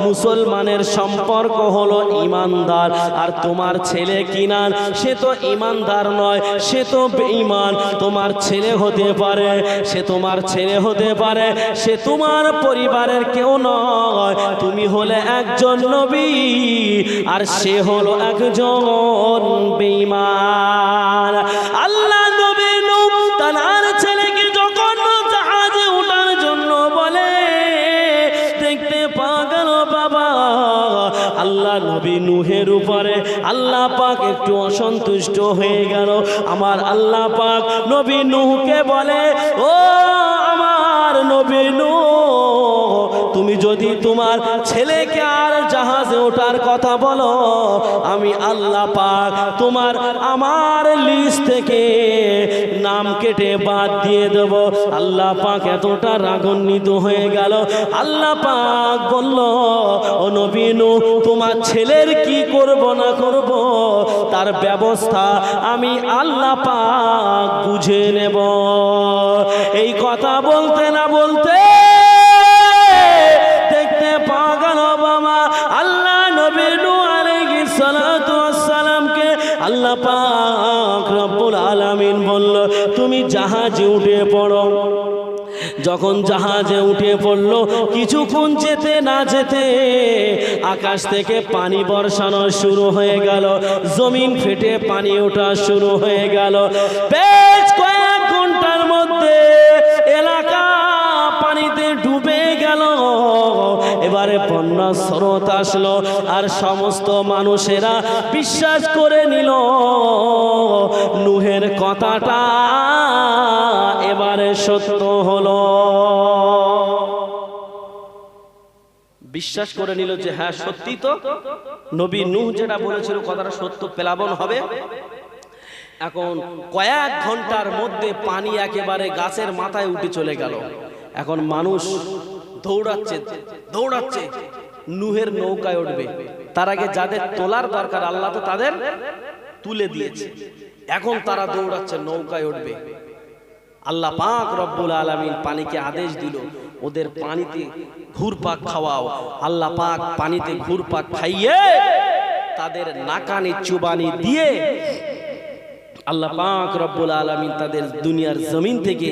মুসলমানের সম্পর্ক হলো ইমানদার। আর তোমার ছেলে কিনান সে তো ইমানদার নয়, সে তো বেঈমান। তোমার ছেলে হতে পারে, সে তোমার ছেলে হতে পারে, সে তোমার পরিবারের কেউ নয়। তুমি হলে একজন নবী আর সে হলো একজন বেঈমান। আল্লাহ নবী নূহ তার ছেলেকে যখন জাহাজে ওঠার জন্য বলে, দেখতে পাওয়া গেল বাবা, আল্লাহ নবী নূহের উপরে আল্লাহ পাক একটু অসন্তুষ্ট হয়ে গেল। আমার আল্লাহ পাক নবী নূহকে বলে, ও আমার নবী নূহ, তুমি যদি তোমার ছেলেকে আর জাহাজে ওঠার কথা বলো, আমি আল্লাহ পাক আমার লিস্ট থেকে নাম কেটে বাদ দিয়ে দেব। আল্লাহ পাক এতটা রাগান্বিত হয়ে গেল। আল্লাহ পাক বলল, ও নবী নূহ, তোমার ছেলের কি করব না করব তার ব্যবস্থা আমি আল্লাহ পাক বুঝে নেব। এই কথা বলতে না বলতে দেখতে পাওয়া গেল বাবা, আল্লাহ নবী নূহ আলাইহিস সালাতু ওয়াস সালামকে আল্লাহ পাক রব্বুল আলামিন বলল, তুমি জাহাজে উঠে পড়ো। যখন জাহাজে উঠে পড়ল, কিছুক্ষণ যেতে না যেতে আকাশ থেকে পানি বর্ষানো শুরু হয়ে গেল, জমিন ফেটে পানি ওঠা শুরু হয়ে গেল। বেশ কয়েক ঘন্টার মধ্যে এলাকা পানিতে ডুবে গেল। এবারে বন্যার স্রোত আসলো, আর সমস্ত মানুষেরা বিশ্বাস করে নিল নূহের কথাটা এবারে সত্য হলো। বিশ্বাস করে নিল যে হ্যাঁ সত্যি তো, নবী নূহ যেটা বলেছিল কথাটা সত্য, প্লাবন হবে। এখন কয়েক ঘন্টার মধ্যে পানি একেবারে গাছের মাথায় উঠে চলে গেল। এখন মানুষ দৌড়াচ্ছে নূহের নৌকায় উঠবে। তার আগে যাদের তোলার দরকার আল্লাহ তো তাদের তুলে দিয়েছে, এখন তারা দৌড়াচ্ছে নৌকায় উঠবে। আল্লাহ পাক রব্বুল আলামিন পানিকে আদেশ দিল, ওদের পানিতে ঘুরপাক খাওয়াও। আল্লাহ পাক পানিতে ঘুরপাক খাইয়ে তাদের নাকানি চুবানি দিয়ে আল্লাহ পাক রব্বুল আলামিন তাদের দুনিয়ার জমিন থেকে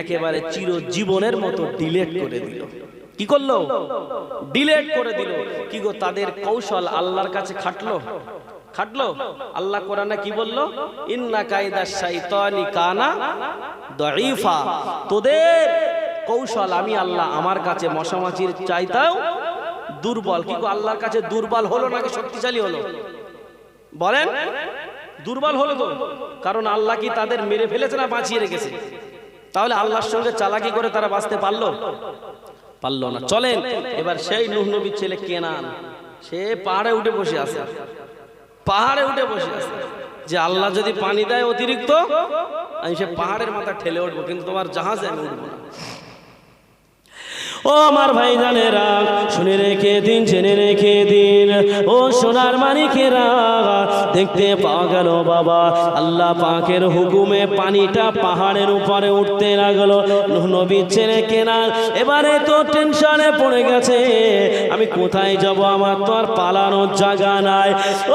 একেবারে চিরজীবনের মতো ডিলেট করে দিল। কি করলো? ডিলেট করে দিল। কি গো, তাদের কৌশল আল্লাহর কাছে খাটলো? আল্লাহ কোরআনে কি বললো? ইন্না কাইদাশ শাইতানি কানা দাঈফা, তোদের কৌশল আমি আল্লাহ আমার কাছে মশামাছির চাইতেও দুর্বল। কি গো, আল্লাহর কাছে দুর্বল হলো নাকি শক্তিশালী হলো? বলেন, দুর্বল হলো তো। কারণ আল্লাহ কি তাদের মেরে ফেলেছে না বাঁচিয়ে রেখেছে? তাহলে আল্লাহর সঙ্গে চালাকি করে তারা বাঁচতে পারলো? পারলো না। চলেন এবার সেই নূহ নবীর ছেলে কেনান, সে পাহাড়ে উঠে বসে আছে, পাহাড়ে উঠে বসে আছে যে আল্লাহ যদি পানি দেয় অতিরিক্ত, আমি সে পাহাড়ের মাথা ঠেলে উঠবো, কিন্তু তোমার জাহাজে আমি উঠবো না। ও আমার ভাইজানেরা, শুনে রেখে দিন, জেনে রেখে দিন, ও সোনার মানিকেরা, দেখতে পাওয়া গেল বাবা আল্লাহ পাকের হুকুমে পানিটা পাহাড়ের উপরে উঠতে লাগলো। নূহ নবীর ছেলে কেনান এবারে তো টেনশনে পড়ে গেছে, আমি কোথায় যাব, আমার তো আর পালানোর জায়গা নাই।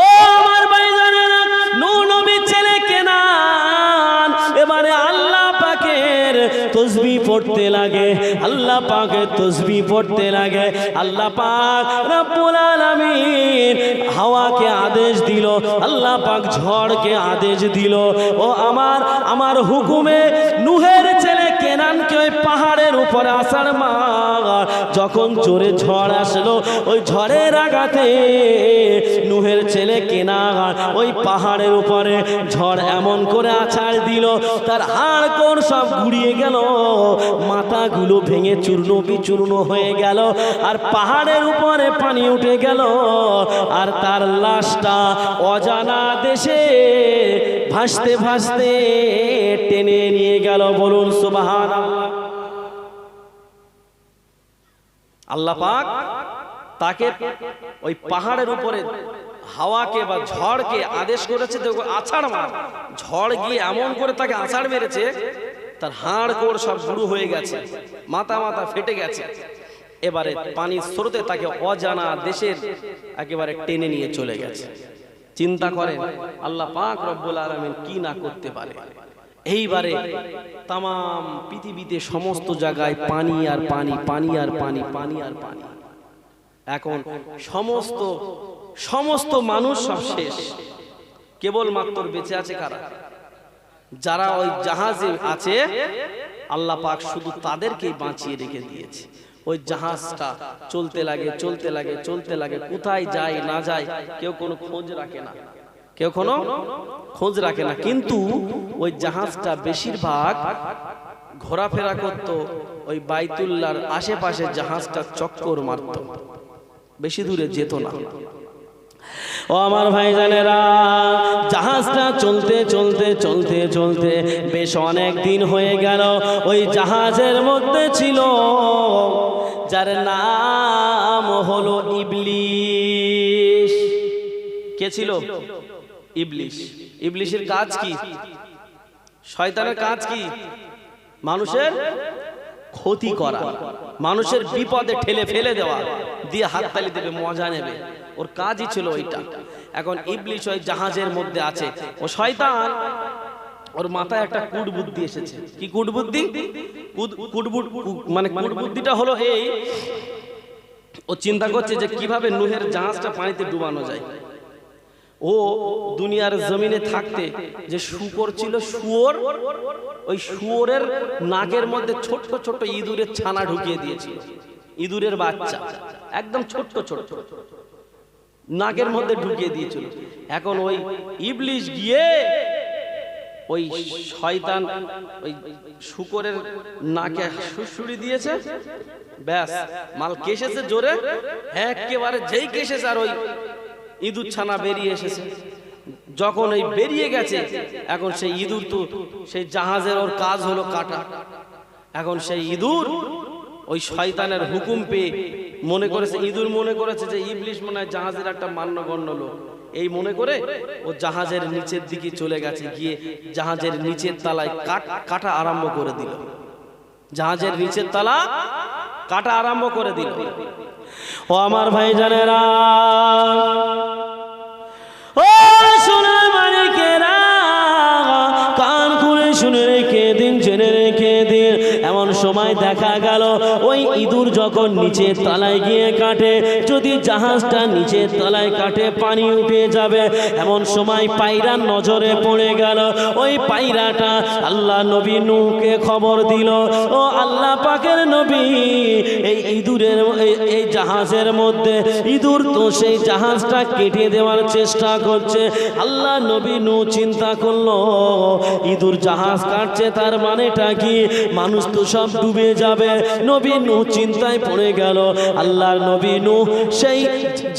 ও আমার ভাইজানেরা, নূহ নবীর ছেলে কেনান এবারে আল্লাহ পাকের তসবিহ পড়তে লাগে, আল্লাহ পাকের তসবিহ পড়তে লাগে। আল্লাহ পাক রব্বুল আলামিন হাওয়াকে আদেশ দিল, আল্লাহ পাক ঝড়কে আদেশ দিল, ও আমার হুকুমে নূহের ছেলে কেনানকে ওই পাহাড়ের উপরে আসার যখন জোরে ঝড় আসলো, ওই ঝড়ের আঘাতে নূহের ছেলে কেনান ওই পাহাড়ের উপরে ঝড় এমন করে আছাড় দিল, তার হাড় কোর সব গুড়িয়ে গেল, মাথাগুলো ভেঙে চূর্ণ বিচূর্ণ হয়ে গেল, আর পাহাড়ের উপরে পানি উঠে গেল, আর তার লাশটা অজানা দেশে ভাসতে ভাসতে টেনে নিয়ে গেল। বলুন সুবহানাল্লাহ। আল্লাহ পাক তাকে ওই পাহাড়ের উপরে হাওয়াকে বা ঝড়কে আদেশ করেছে যে আছাড় মার। ঝড় গিয়ে এমন করে তাকে আছাড় মেরেছে, তার হাড় কোড় সব গুঁড়ো হয়ে গেছে, মাথা ফেটে গেছে। এবারে পানির স্রোতে তাকে অজানা দেশের একেবারে টেনে নিয়ে চলে গেছে। চিন্তা করেন আল্লাহ পাক রব্বুল আলামিন কি না করতে পারে। এইবারে তাম পৃথিবীতে সমস্ত জায়গায় পানি আর পানি, পানি আর পানি, পানি আর পানি। এখন সমস্ত মানুষ সব শেষ, কেবলমাত্র বেঁচে আছে কারা? যারা ওই জাহাজে আছে, আল্লাহ পাক শুধু তাদেরকেই বাঁচিয়ে রেখে দিয়েছে। ওই জাহাজটা চলতে লাগে, চলতে লাগে, চলতে লাগে, কোথায় যায় না যায় কেউ কোনো খোঁজ রাখে না, কেউ কোনো খোঁজ রাখে না। কিন্তু ওই জাহাজটা বেশিরভাগ ঘোরাফেরা করত ওই বাইতুল্লাহর আশেপাশে, জাহাজটা চক্কর মারত, বেশি দূরে যেত না। ও আমার ভাইজানেরা, জাহাজটা চলতে চলতে চলতে চলতে বেশ অনেক দিন হয়ে গেল। ওই জাহাজের মধ্যে ছিল যার নাম হলো ইবলিশ। কে ছিল? ইবলিশ। ইবলিশের কাজ কি? শয়তানের কাজ কি? মানুষের ক্ষতি করা, মানুষের বিপদে ঠেলে ফেলে দেওয়া, দিয়ে হাততালি দেবে, মজা নেবে, ওর কাজই ছিল ওইটা। এখন ইবলিশ ওই জাহাজের মধ্যে আছে, ও শয়তান, ওর মাথায় একটা কুটবুদ্ধি এসেছে। কি কুটবুদ্ধি? মানে কুটবুদ্ধিটা হলো এই, ও চিন্তা করছে যে কিভাবে নূহের জাহাজটা পানিতে ডুবানো যায়। ও দুনিয়ার জমিনে থাকতে যে শুকর ছিল, শুয়োর, ওই শুয়োরের নাকের মধ্যে ছোট্ট ছোট্ট ইঁদুরের ছানা ঢুকিয়ে দিয়েছিল, ইঁদুরের বাচ্চা একদম ছোট্ট ছোট্ট নাকের মধ্যে ঢুকিয়ে দিয়েছিল। এখন ওই ইবলিশ গিয়ে ওই শয়তান ওই শুকরের নাকে সুড়সুড়ি দিয়েছে, ব্যাস মাল কেসেছে জোরে, একেবারে যেই কেসেছে আর ওই ইঁদুর ছানা বেরিয়ে এসেছে। যখন এই বেরিয়ে গেছে, এখন সেই ইঁদুর তো সেই জাহাজের ওর কাজ হলো কাটা। এখন সেই ইঁদুর ওই শয়তানের হুকুম পেয়ে মনে করেছে, ইঁদুর মনে করেছে যে ইবলিশ মনে হয় জাহাজের একটা মান্যগণ্য লোক, এই মনে করে ও জাহাজের নিচের দিকে চলে গেছে, গিয়ে জাহাজের নিচের তলায় কাটা আরম্ভ করে দিল। জাহাজের নিচের তলা কাটা আরম্ভ করে দিল। ও আমার ভাইজানেরা, ও সোনার মানিকেরা, কান খুলে শুনে রেখে দিন, জেনে রেখে দিন, এমন সময় দেখা গেল ওই ইঁদুর যখন নিচের তলায় গিয়ে কাটে, যদি জাহাজটা নিচের তলায় কাটে পানি উঠে যাবে। এমন সময় পায়রার নজরে পড়ে গেল। ওই পায়রাটা আল্লাহ নবী নূহকে খবর দিল, ও আল্লাহ পাকের নবী, এই ইঁদুরের এই জাহাজের মধ্যে ইঁদুর তো সেই জাহাজটা কেটে দেওয়ার চেষ্টা করছে। আল্লাহ নবী নূহ চিন্তা করলো, ইঁদুর জাহাজ কাটছে, তার মানেটা কি? মানুষ তো সব ডুবে যাবে। নবী নূহ চিন্তায় পড়ে গেল। আল্লাহর নবী নূহ সেই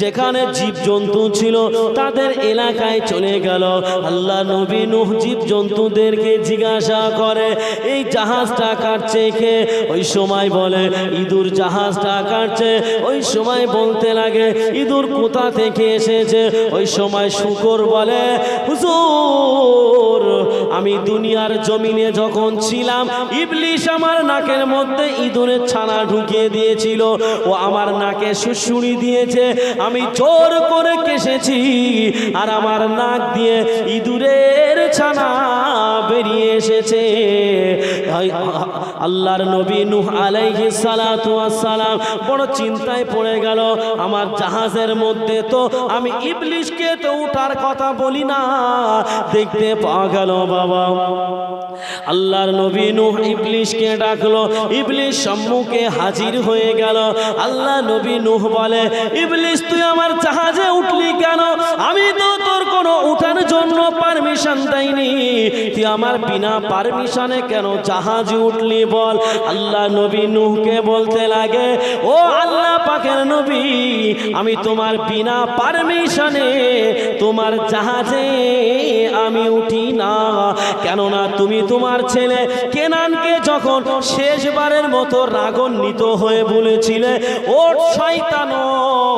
যেখানে জীবজন্তু ছিল তাদের এলাকায় চলে গেল। আল্লাহ নবী নূহ জীবজন্তুদেরকে জিজ্ঞাসা করে, এই জাহাজটা কাটছে কে? ওই সময় বলে ইঁদুর জাহাজটা কাটছে। ওই সময় বলতে লাগে ইঁদুর কোথা থেকে এসেছে? ওই সময় শূকর বলে, হুজুর, আমি দুনিয়ার জমিনে যখন ছিলাম ইবলিশ আমার নাকের মধ্যে ইঁদুরের ছানা ঢুকিয়ে দিয়েছিল, ও আমার নাকে সুড়সুড়ি দিয়েছে, আমি জোর করে কেসেছি আর আমার নাক দিয়ে ইঁদুরের ছানা বেরিয়ে এসেছে। আল্লাহর নবী নূহ আলাইহিস সালাতু ওয়াস সালাম বড় চিন্তায় পড়ে গেল, আমার জাহাজের মধ্যে তো আমি ইবলিশকে তো উঠার কথা বলি না। দেখতে পাওয়া গেল বাবা, আল্লাহর নবী নূহ ইবলিশকে ডাকলো, ইবলিশ সম্মুখে হাজির হয়ে গেল। আল্লাহ নবী নূহ বলে, ইবলিশ তুই আমার জাহাজে উঠলি কেন? আমি তো তোর কোনো উঠার জন্য পারমিশন দেইনি, তুই আমার বিনা পারমিশনে কেন জাহাজে উঠলি বল? আল্লাহ নবী নূহকে বলতে লাগে, ও আল্লাহ পাকের নবী, আমি তোমার বিনা পারমিশনে তোমার জাহাজে আমি উঠি না। কেননা তুমি তোমার ছেলে কেনানকে যখন শেষবারের মতো রাগান্বিত হয়ে বলেছিলে, ওঠ শয়তান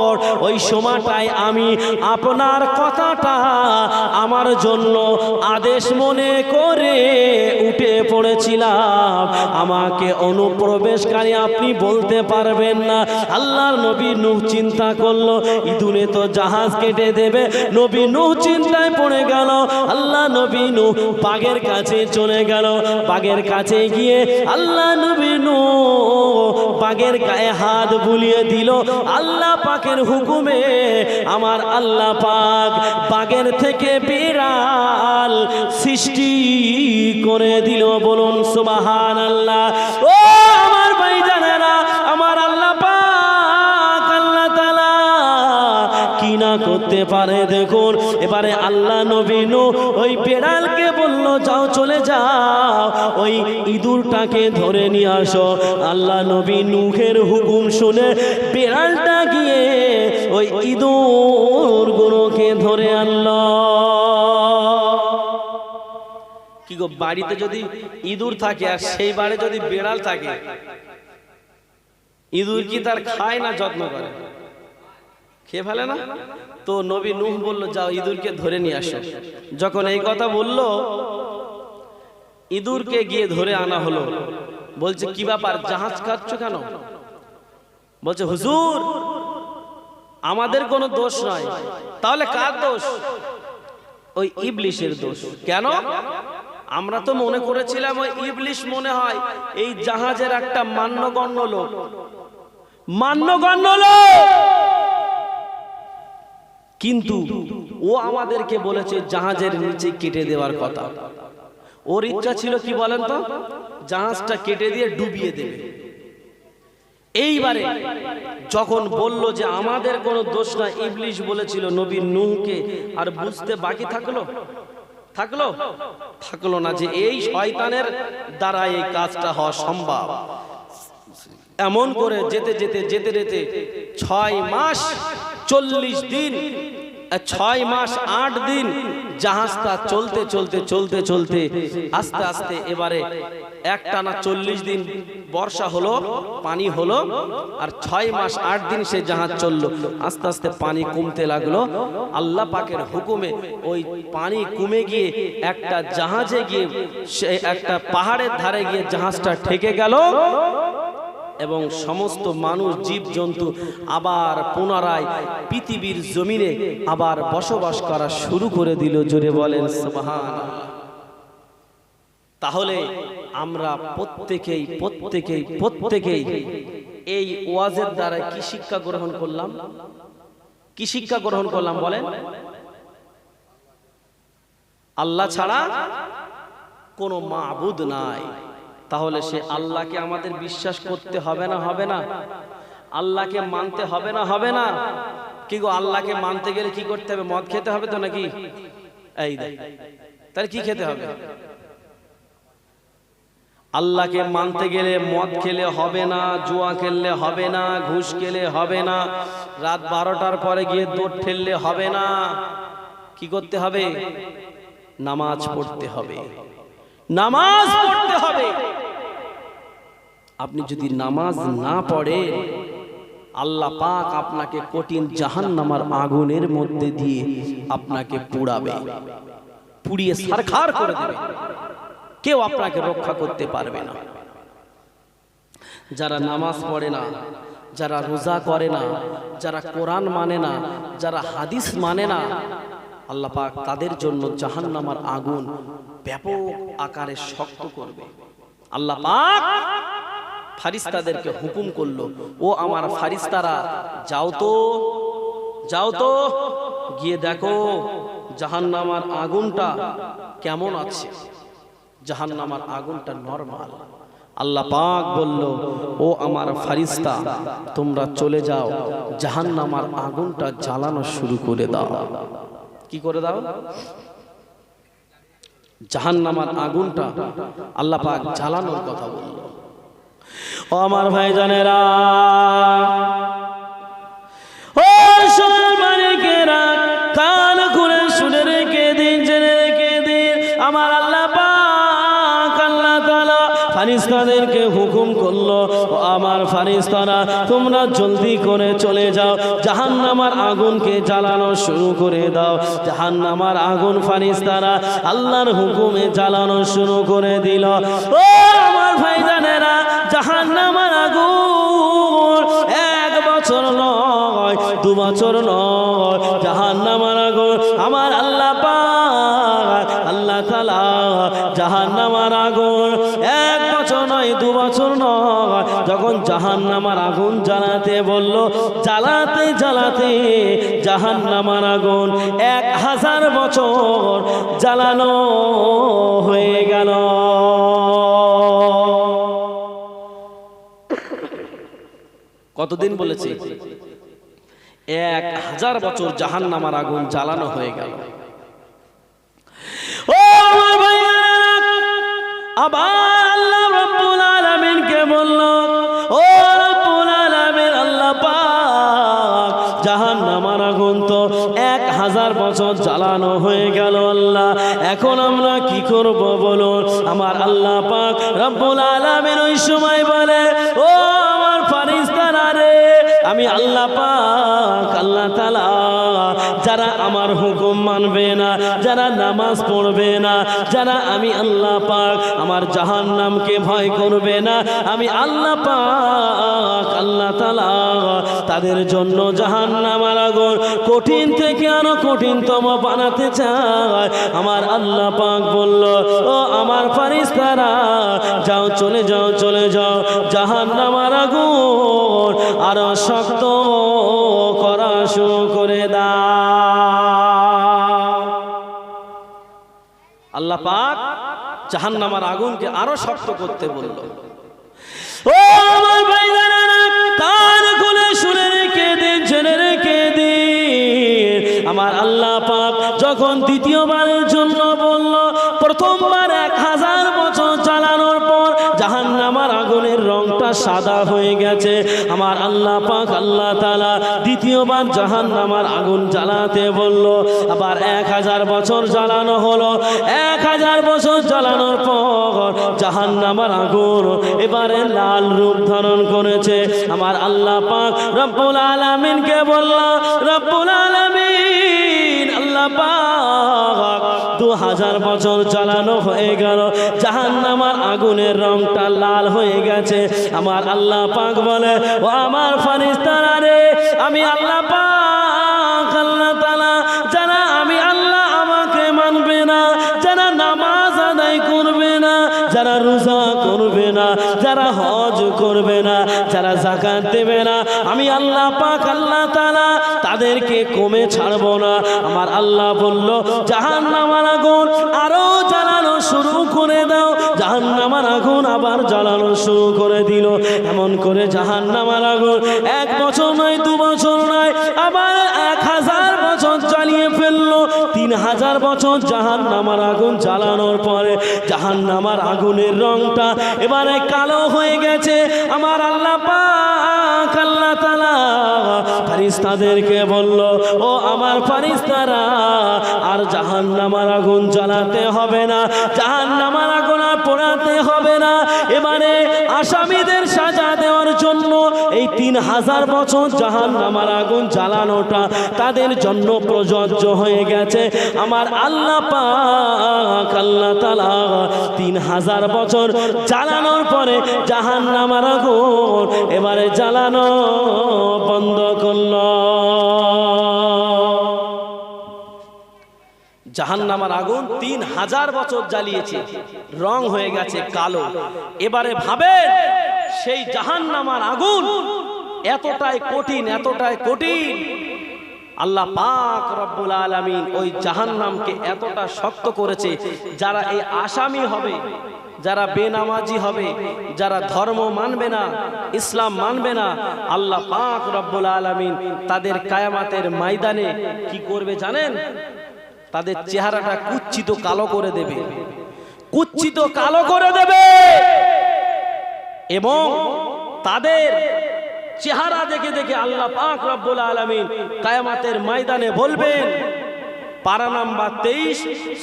ওঠ, ওই সময়টায় আমি আপনার কথাটা আমার জন্য আদেশ মনে করে উঠে পড়েছিলাম, আমাকে অনুপ্রবেশকারী আপনি বলতে পারবেন না। আল্লাহর নবী নূহ চিন্তা করলো, ইঁদুরে তো জাহাজ কেটে দেবে। নবী নূহ চিন্তায় পড়ে গেল। আল্লাহ নবী নূহ বাঘের কাছে চলে গেল। বাঘের কাছে গিয়ে আল্লাহ নবী নূহ বাঘের গায়ে হাত বুলিয়ে দিল। আল্লাহ পাকের হুকুমে আমার আল্লাহ পাক বাঘের থেকে বিড়াল সৃষ্টি করে দিল। বলুন সুবহানাল্লাহ। ও আমার ভাইজানেরা, আমার আল্লাহ পাক আল্লাহ তাআলা কি না করতে পারে দেখুন। এবারে আল্লাহ নবী নূহ ওই বিড়ালকে বলল, যাও চলে যাও, ওই ইঁদুরটাকে ধরে নিয়ে আসো। আল্লাহ নবী নূহের হুকুম শুনে বিড়ালটা গিয়ে ওই ইঁদুরগুলোকে ধরে আনলো। কি গো, বাড়িতে যদি ইঁদুর থাকে আর সেই বাড়ি যদি বিড়াল থাকে, ইঁদুর কি তার খায় না যত্ন করে? খেয়ে ফেলে না? তো নবী নূহ বলল, যাও ইঁদুরকে ধরে নিয়ে আসো। যখন এই কথা বলল, ইঁদুরকে গিয়ে ধরে আনা হলো। বলছে, কি ব্যাপার, জাহাজ কাটছো কেন? বলছে, হুজুর, আমাদের কোনো দোষ নয়। তাহলে কার দোষ? ওই ইবলিশের দোষ। কেন? আমরা তো মনে করেছিলাম ওই ইবলিশ মনে হয় এই জাহাজের একটা মান্যগণ্য লোক, মান্যগণ্য লোক, কিন্তু ও আমাদেরকে বলেছে জাহাজের নিচে কেটে দেওয়ার কথা। ওর ইচ্ছা ছিল কি বলেন তো, জাহাজটা কেটে দিয়ে ডুবিয়ে দেবে। এইবারে যখন বলল যে আমাদের কোনো দোষ না, ইবলিশ বলেছিল নবী নূহকে, আর বুঝতে বাকি থাকলো না যে এই শয়তানের দ্বারা এই কাজটা হওয়া সম্ভব। এমন করে যেতে 6 মাস 40 দিন, 6 মাস 8 দিন জাহাজটা চলতে আস্তে আস্তে এবারে একটানা 40 দিন বর্ষা হলো, পানি হলো, আর 6 মাস 8 দিন সে জাহাজ চললো। আস্তে আস্তে পানি কমতে লাগলো। আল্লাহ পাকের হুকুমে ওই পানি কমে গিয়ে একটা জাহাজে গিয়ে সে একটা পাহাড়ের ধারে গিয়ে জাহাজটা ঠেকে গেল, এবং সমস্ত মানুষ জীবজন্তু আবার পুনরায় পৃথিবীর জমিনে আবার বসবাস করা শুরু করে দিল। জোরে বলেন সুবহানাল্লাহ। তাহলে আমরা প্রত্যেকেই এই ওয়াজের দ্বারা কি শিক্ষা গ্রহণ করলাম? কি শিক্ষা গ্রহণ করলাম বলেন? আল্লাহ ছাড়া কোনো মাবুদ নাই। তাহলে সে আল্লাহকে আমাদের বিশ্বাস করতে হবে না? হবে না? আল্লাহকে মানতে হবে না? হবে না? কি গো, আল্লাহকে মানতে গেলে কি করতে হবে? মদ খেতে হবে তো নাকি? এই তাহলে কি খেতে হবে? আল্লাহকে মানতে গেলে মদ খেলে হবে না, জুয়া খেললে হবে না, ঘুষ খেলে হবে না, রাত 12টার পরে গিয়ে দৌড় ঠেললে হবে না। কি করতে হবে? নামাজ পড়তে হবে। নামাজ পড়তে হবে। আপনি যদি নামাজ না পড়েন, আল্লাহ পাক আপনাকে কঠিন জাহান্নামের আগুনের মধ্যে দিয়ে আপনাকে পুড়াবে, পুড়িয়ে ছারখার করে দেবে। কেউ আপনাকে রক্ষা করতে পারবে না। যারা নামাজ পড়ে না, যারা রোজা করে না, যারা কোরআন মানে না, যারা হাদিস মানে না, আল্লাহ পাক তাদের জন্য জাহান্নামের আগুন ব্যাপক আকারে শক্ত করবে। আল্লাহ পাক ফারিস্তাদেরকে হুকুম করলো, ও আমার ফারিস্তারা, যাও তো গিয়ে দেখো জাহান্নামের আগুনটা কেমন আছে। জাহান্নামের আগুনটা নরমাল। আল্লাহ পাক বলল, ও আমার ফারিস্তা, তোমরা চলে যাও, জাহান্নামের আগুনটা জ্বালানো শুরু করে দাও। কি করে দাও? জাহান্নামের আগুনটা আল্লাহ পাক জ্বালানোর কথা বলল। ও আমার ভাইজানেরা, ও সোনার মানিকেরা, কান খুলে শুনে রেখে দিন, জেনে রেখে দিন, আমার আল্লাহ পাক আল্লাহ তাআলা ফারিস্তাদেরকে হুকুম করলো, ও আমার ফারিস্তারা, তোমরা জলদি করে চলে যাও, জাহান্নামের আগুনকে জ্বালানো শুরু করে দাও। জাহান্নামের আগুন ফারিস্তারা আল্লাহর হুকুমে জ্বালানো শুরু করে দিল। ও আমার ভাইজানেরা, জাহান্নামের আগুন 1 বছর নয়, 2 বছর নয়, জাহান্নামের আগুন আমার আল্লাহ পাক আল্লাহ তাআলা জাহান্নামের আগুন 1 বছর নয়, 2 বছর নয়, যখন জাহান্নামের আগুন জ্বালাতে বলল, জ্বালাতে জ্বালাতে জাহান্নামের আগুন 1000 বছর জ্বালানো হয়ে গেল। কতদিন বলেছি? 1000 বছর জাহান্নামের আগুন জ্বালানো হয়ে গেল। ও আমার ভাইরা, আবার আল্লাহ রাব্বুল আলামিনকে বলল, ও রাব্বুল আলামিন, আল্লাহ পাক জাহান্নামের আগুন তো 1000 বছর জ্বালানো হয়ে গেল। আল্লাহ, এখন আমরা কি করব বলুন? আমার আল্লাহ পাক রাব্বুল আলামিন ওই সময় বলে, ও আমার ফারিস্তারা রে, আমি আল্লাহ পাক আল্লাহ তাআলা যারা আমার হুকুম মানবে না, যারা নামাজ পড়বে না, যারা আমি আল্লাহ পাক আমার জাহান্নামকে ভয় করবে না, আমি আল্লাহ পাক আল্লাহ তাআলা তাদের জন্য জাহান্নামের আগুন কঠিন থেকে আরো কঠিনতম বানাতে চায়। আমার আল্লাহ পাক বলল, ও আমার ফারিস্তারা, যাও, চলে যাও, চলে যাও, জাহান্নামের আগুন আরো শক্ত করা শুরু করে দাও। আল্লাহ পাক জাহান্নামের আগুনকে আরো শক্ত করতে বলল। ও আমার ভাইরা, কান খুলে শুনে রেখে দিন, জেনে রেখে দিন, আমার আল্লাহ পাক যখন দ্বিতীয়বারের জন্য বলল, প্রথমবার 1000 বছর জ্বালানোর পর জাহান্নামের আগুনের রংটা সাদা হয়ে গেছে। আমার আল্লাহ পাক আল্লাহ তাআলা দ্বিতীয়বার জাহান্নামের আগুন জ্বালাতে বলল। আবার 1000 বছর জ্বালানো হলো। 1000 বছর জ্বালানোর পর জাহান্নামের আগুন এবারে লাল রূপ ধারণ করেছে। আমার আল্লাহ পাক রব্বুল আলামিনকে বলল, রব্বুল আলামিন আল্লাহ পাক 2000 বছর জ্বালানো হয়ে গেল, জাহান্নামের আগুনের রংটা লাল হয়ে গেছে। আমার আল্লাহ পাক বলে, ও আমার ফারিস্তারা রে, আমি আল্লাহ পাক আল্লাহ তাআলা যারা আমি আল্লাহ আমাকে মানবে না, যারা নামাজ আদায় করবে না, যারা রোজা করবে না, যারা হজ করবে না, যারা যাকাত দেবে না, আমি আল্লাহ পাক আল্লাহ তাআলা তাদেরকে কমে ছাড়বো না। আমার আল্লাহ বলল জাহান্নামের আগুন আরো জ্বালানো শুরু করে দাও। জাহান্নামের আগুন আবার জ্বালানো শুরু করে দিল। এমন করে জাহান্নামের আগুন 1 বছর নয়, 2 বছর নয়, আবার 1000 বছর জ্বালিয়ে ফেললো। 3000 বছর জাহান্নামের আগুন জ্বালানোর পরে জাহান্নামের আগুনের রংটা এবারে কালো হয়ে গেছে। আমার আল্লাহ পাক আল্লাহ তাআলা ফেরেশতাদেরকে বলল, ও আমার ফেরেশতারা, আর জাহান্নামের আগুন জ্বালাতে হবে না, জাহান্নামের আগুন আর পোড়াতে হবে না। এবারে আসামিদের সাজা দেওয়ার জন্য এই 3000 বছর জাহান্নামের আগুন জ্বালানোটা তাদের জন্য প্রযোজ্য হয়ে গেছে। আমার আল্লাহ পাক আল্লাহ তাআলা 3000 বছর জ্বালানোর পরে জাহান্নামের আগুন এবারে জ্বালানো বন্ধ করলো। জাহান্নামের আগুন 3000 বছর জ্বালিয়েছে, রং হয়ে গেছে কালো। এবারে ভাবেন সেই জাহান্নামের আগুন এতটাই কঠিন, এতটাই কঠিন, আল্লাহ পাক রব্বুল আলামিন ওই জাহান্নামকে এতটা শক্ত করেছে, যারা এই আসামি হবে, যারা বেনামাজি হবে, যারা ধর্ম মানবে না, ইসলাম মানবে না, আল্লাহ পাক রব্বুল আলামিন তাদের কিয়ামতের ময়দানে কি করবে জানেন? তাদের চেহারাটা কুচ্ছিত কালো করে দেবে, কুচ্ছিত কালো করে দেবে, এবং তাদের চেহারা দেখে দেখে আল্লাহ পাক রব্বুল আলামিন কিয়ামতের ময়দানে বলবেন। পারা নাম্বার 23,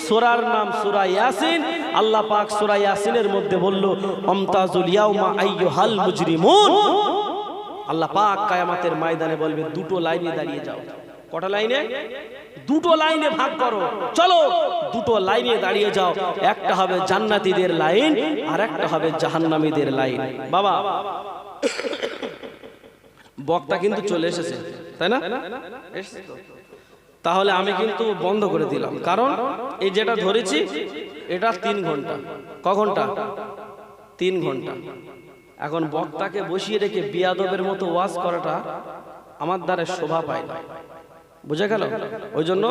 সূরার নাম সূরা ইয়াসিন। আল্লাহ পাক সূরা ইয়াসিনের মধ্যে বলল, আমতাজুল ইয়াউমা আইয়ুহাল মুজরিমুন। আল্লাহ পাক কিয়ামতের ময়দানে বলবে, দুটো লাইনে দাঁড়িয়ে যাও। কটা লাইনে? দুটো লাইনে ভাগ করো, চলো দুটো লাইনে দাঁড়িয়ে যাও। একটা হবে জান্নাতীদের লাইন, আর একটা হবে জাহান্নামীদের লাইন। বাবা বক্তা কিন্তু চলে এসেছে, তাই না? তাহলে আমি কিন্তু বন্ধ করে দিলাম, কারণ এই যেটা ধরেছি এটা 3 ঘন্টা। ক ঘন্টা? 3 ঘন্টা। এখন বক্তাকে বসিয়ে রেখে বিয়াদবের মতো ওয়াজ করাটা আমার দ্বারা শোভা পায় না, বুঝে গেল? ওই জন্য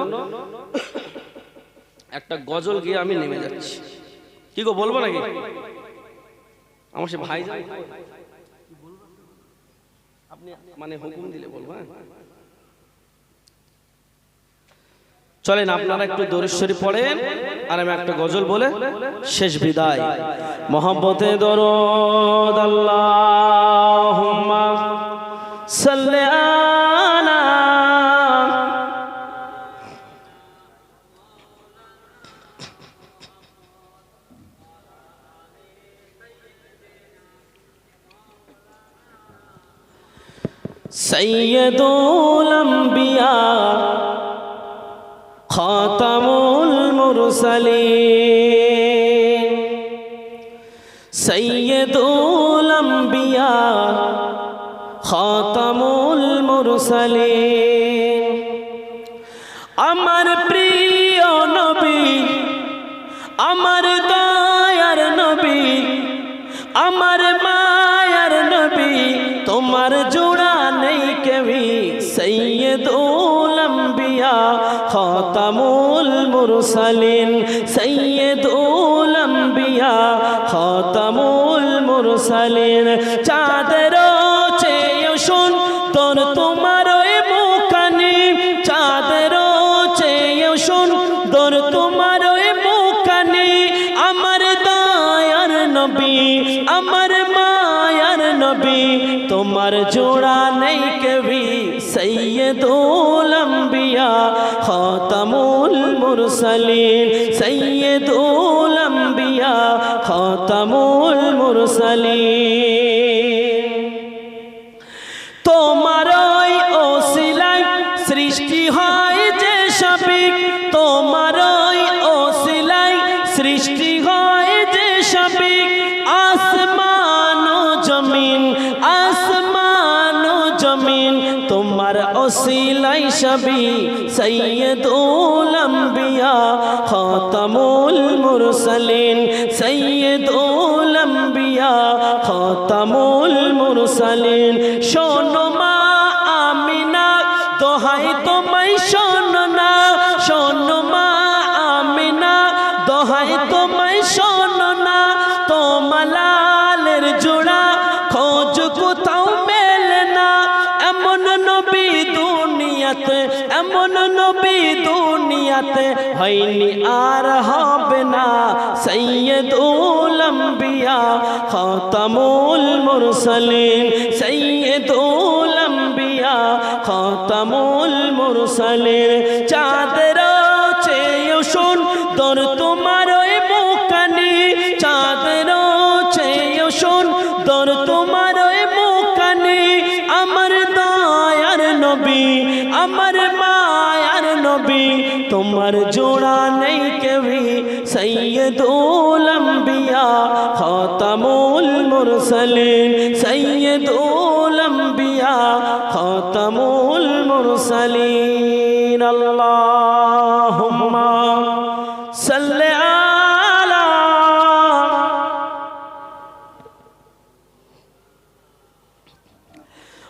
একটা গজল গিয়ে আমি নেমে যাচ্ছি। কি গো, বলবো নাকি? আমার সে ভাই আপনি মানে হুকুম দিলে বলবো। চলেন আপনারা একটু দরুদ শরীফ পড়েন, আর আমি একটা গজল বলে শেষ বিদায়। মোহাম্মতে দরুদ আল্লাহুম্মা সাল্লি আলা সাইয়্যিদুল আম্বিয়া খাতামুল মুরসালিন, সাইয়্যিদুল আম্বিয়া খাতামুল মুরসালিন। আমার প্রিয় নবী, আমার দয়ার নবী, আমার মায়ার নবী, তোমার জোড়া নেই কেউই। সাইয়্যিদুল আম্বিয়া খাতামুল মুরসালিন, সাইয়্যিদুল আম্বিয়া খাতামুল মুরসালিন। চাঁদের চেয়েও সুন্দর তোমার ওই মুখখানি, চাঁদের চেয়েও সুন্দর তোমার ওই মুখখানি। আমার দয়ার নবী, আমার মায়ার নবী, তোমার জোড়া নেই কেউই। সাইয়্যিদুল আম্বিয়া খাতামুল মুরসালিন, সাইয়্যিদুল আম্বিয়া খাতামুল মুরসালিন। তোমার ওই ওসিলায় সৃষ্টি হয় যে সবই, তোমার ওই ওসিলায় সৃষ্টি হয় যে সবই। আসমান ও জমিন, আসমান ও জমিন, তোমার ওসিলাই সবই। সাইয়্যিদুল আম্বিয়া আম্বিয়া খাতামুল মুরসালিন সাইয়্যিদুল আম্বিয়া খাতামুল মুরসালিন শোনো মা আমিনা দোহাই তোমায় শোনো না শোনো মা আমিনা দোহাই তোমায় শোনো না তোমার লালের জোড়া খোঁজ কোথাও মেলে না এমন নবী দুনিয়াতে এমন নবী দুনিয়াতে হয়নি আর হবে না সাইয়্যিদুল আম্বিয়া খাতামুল মুরসালিন সাইয়্যিদুল আম্বিয়া খাতামুল মুরসালিন চাঁদের চেয়েও সুন্দর তোমার ওই মুখখানি চাঁদের চেয়েও সুন্দর তোমার ওই মুখখানি আমার দয়ার নবী আমার মায়ার নবী তোমার জোড়া নেই কেউই সাইয়্যিদুল আম্বিয়া খাতামুল মুরসালিন সাইয়্যিদুল আম্বিয়া খাতামুল মুরসালিন আল্লাহুম্মা সাল্লি আলা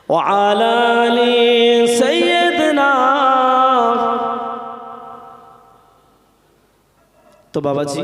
ওয়া আলা আলি সাইয়্যিদিনা। তো বাবাজি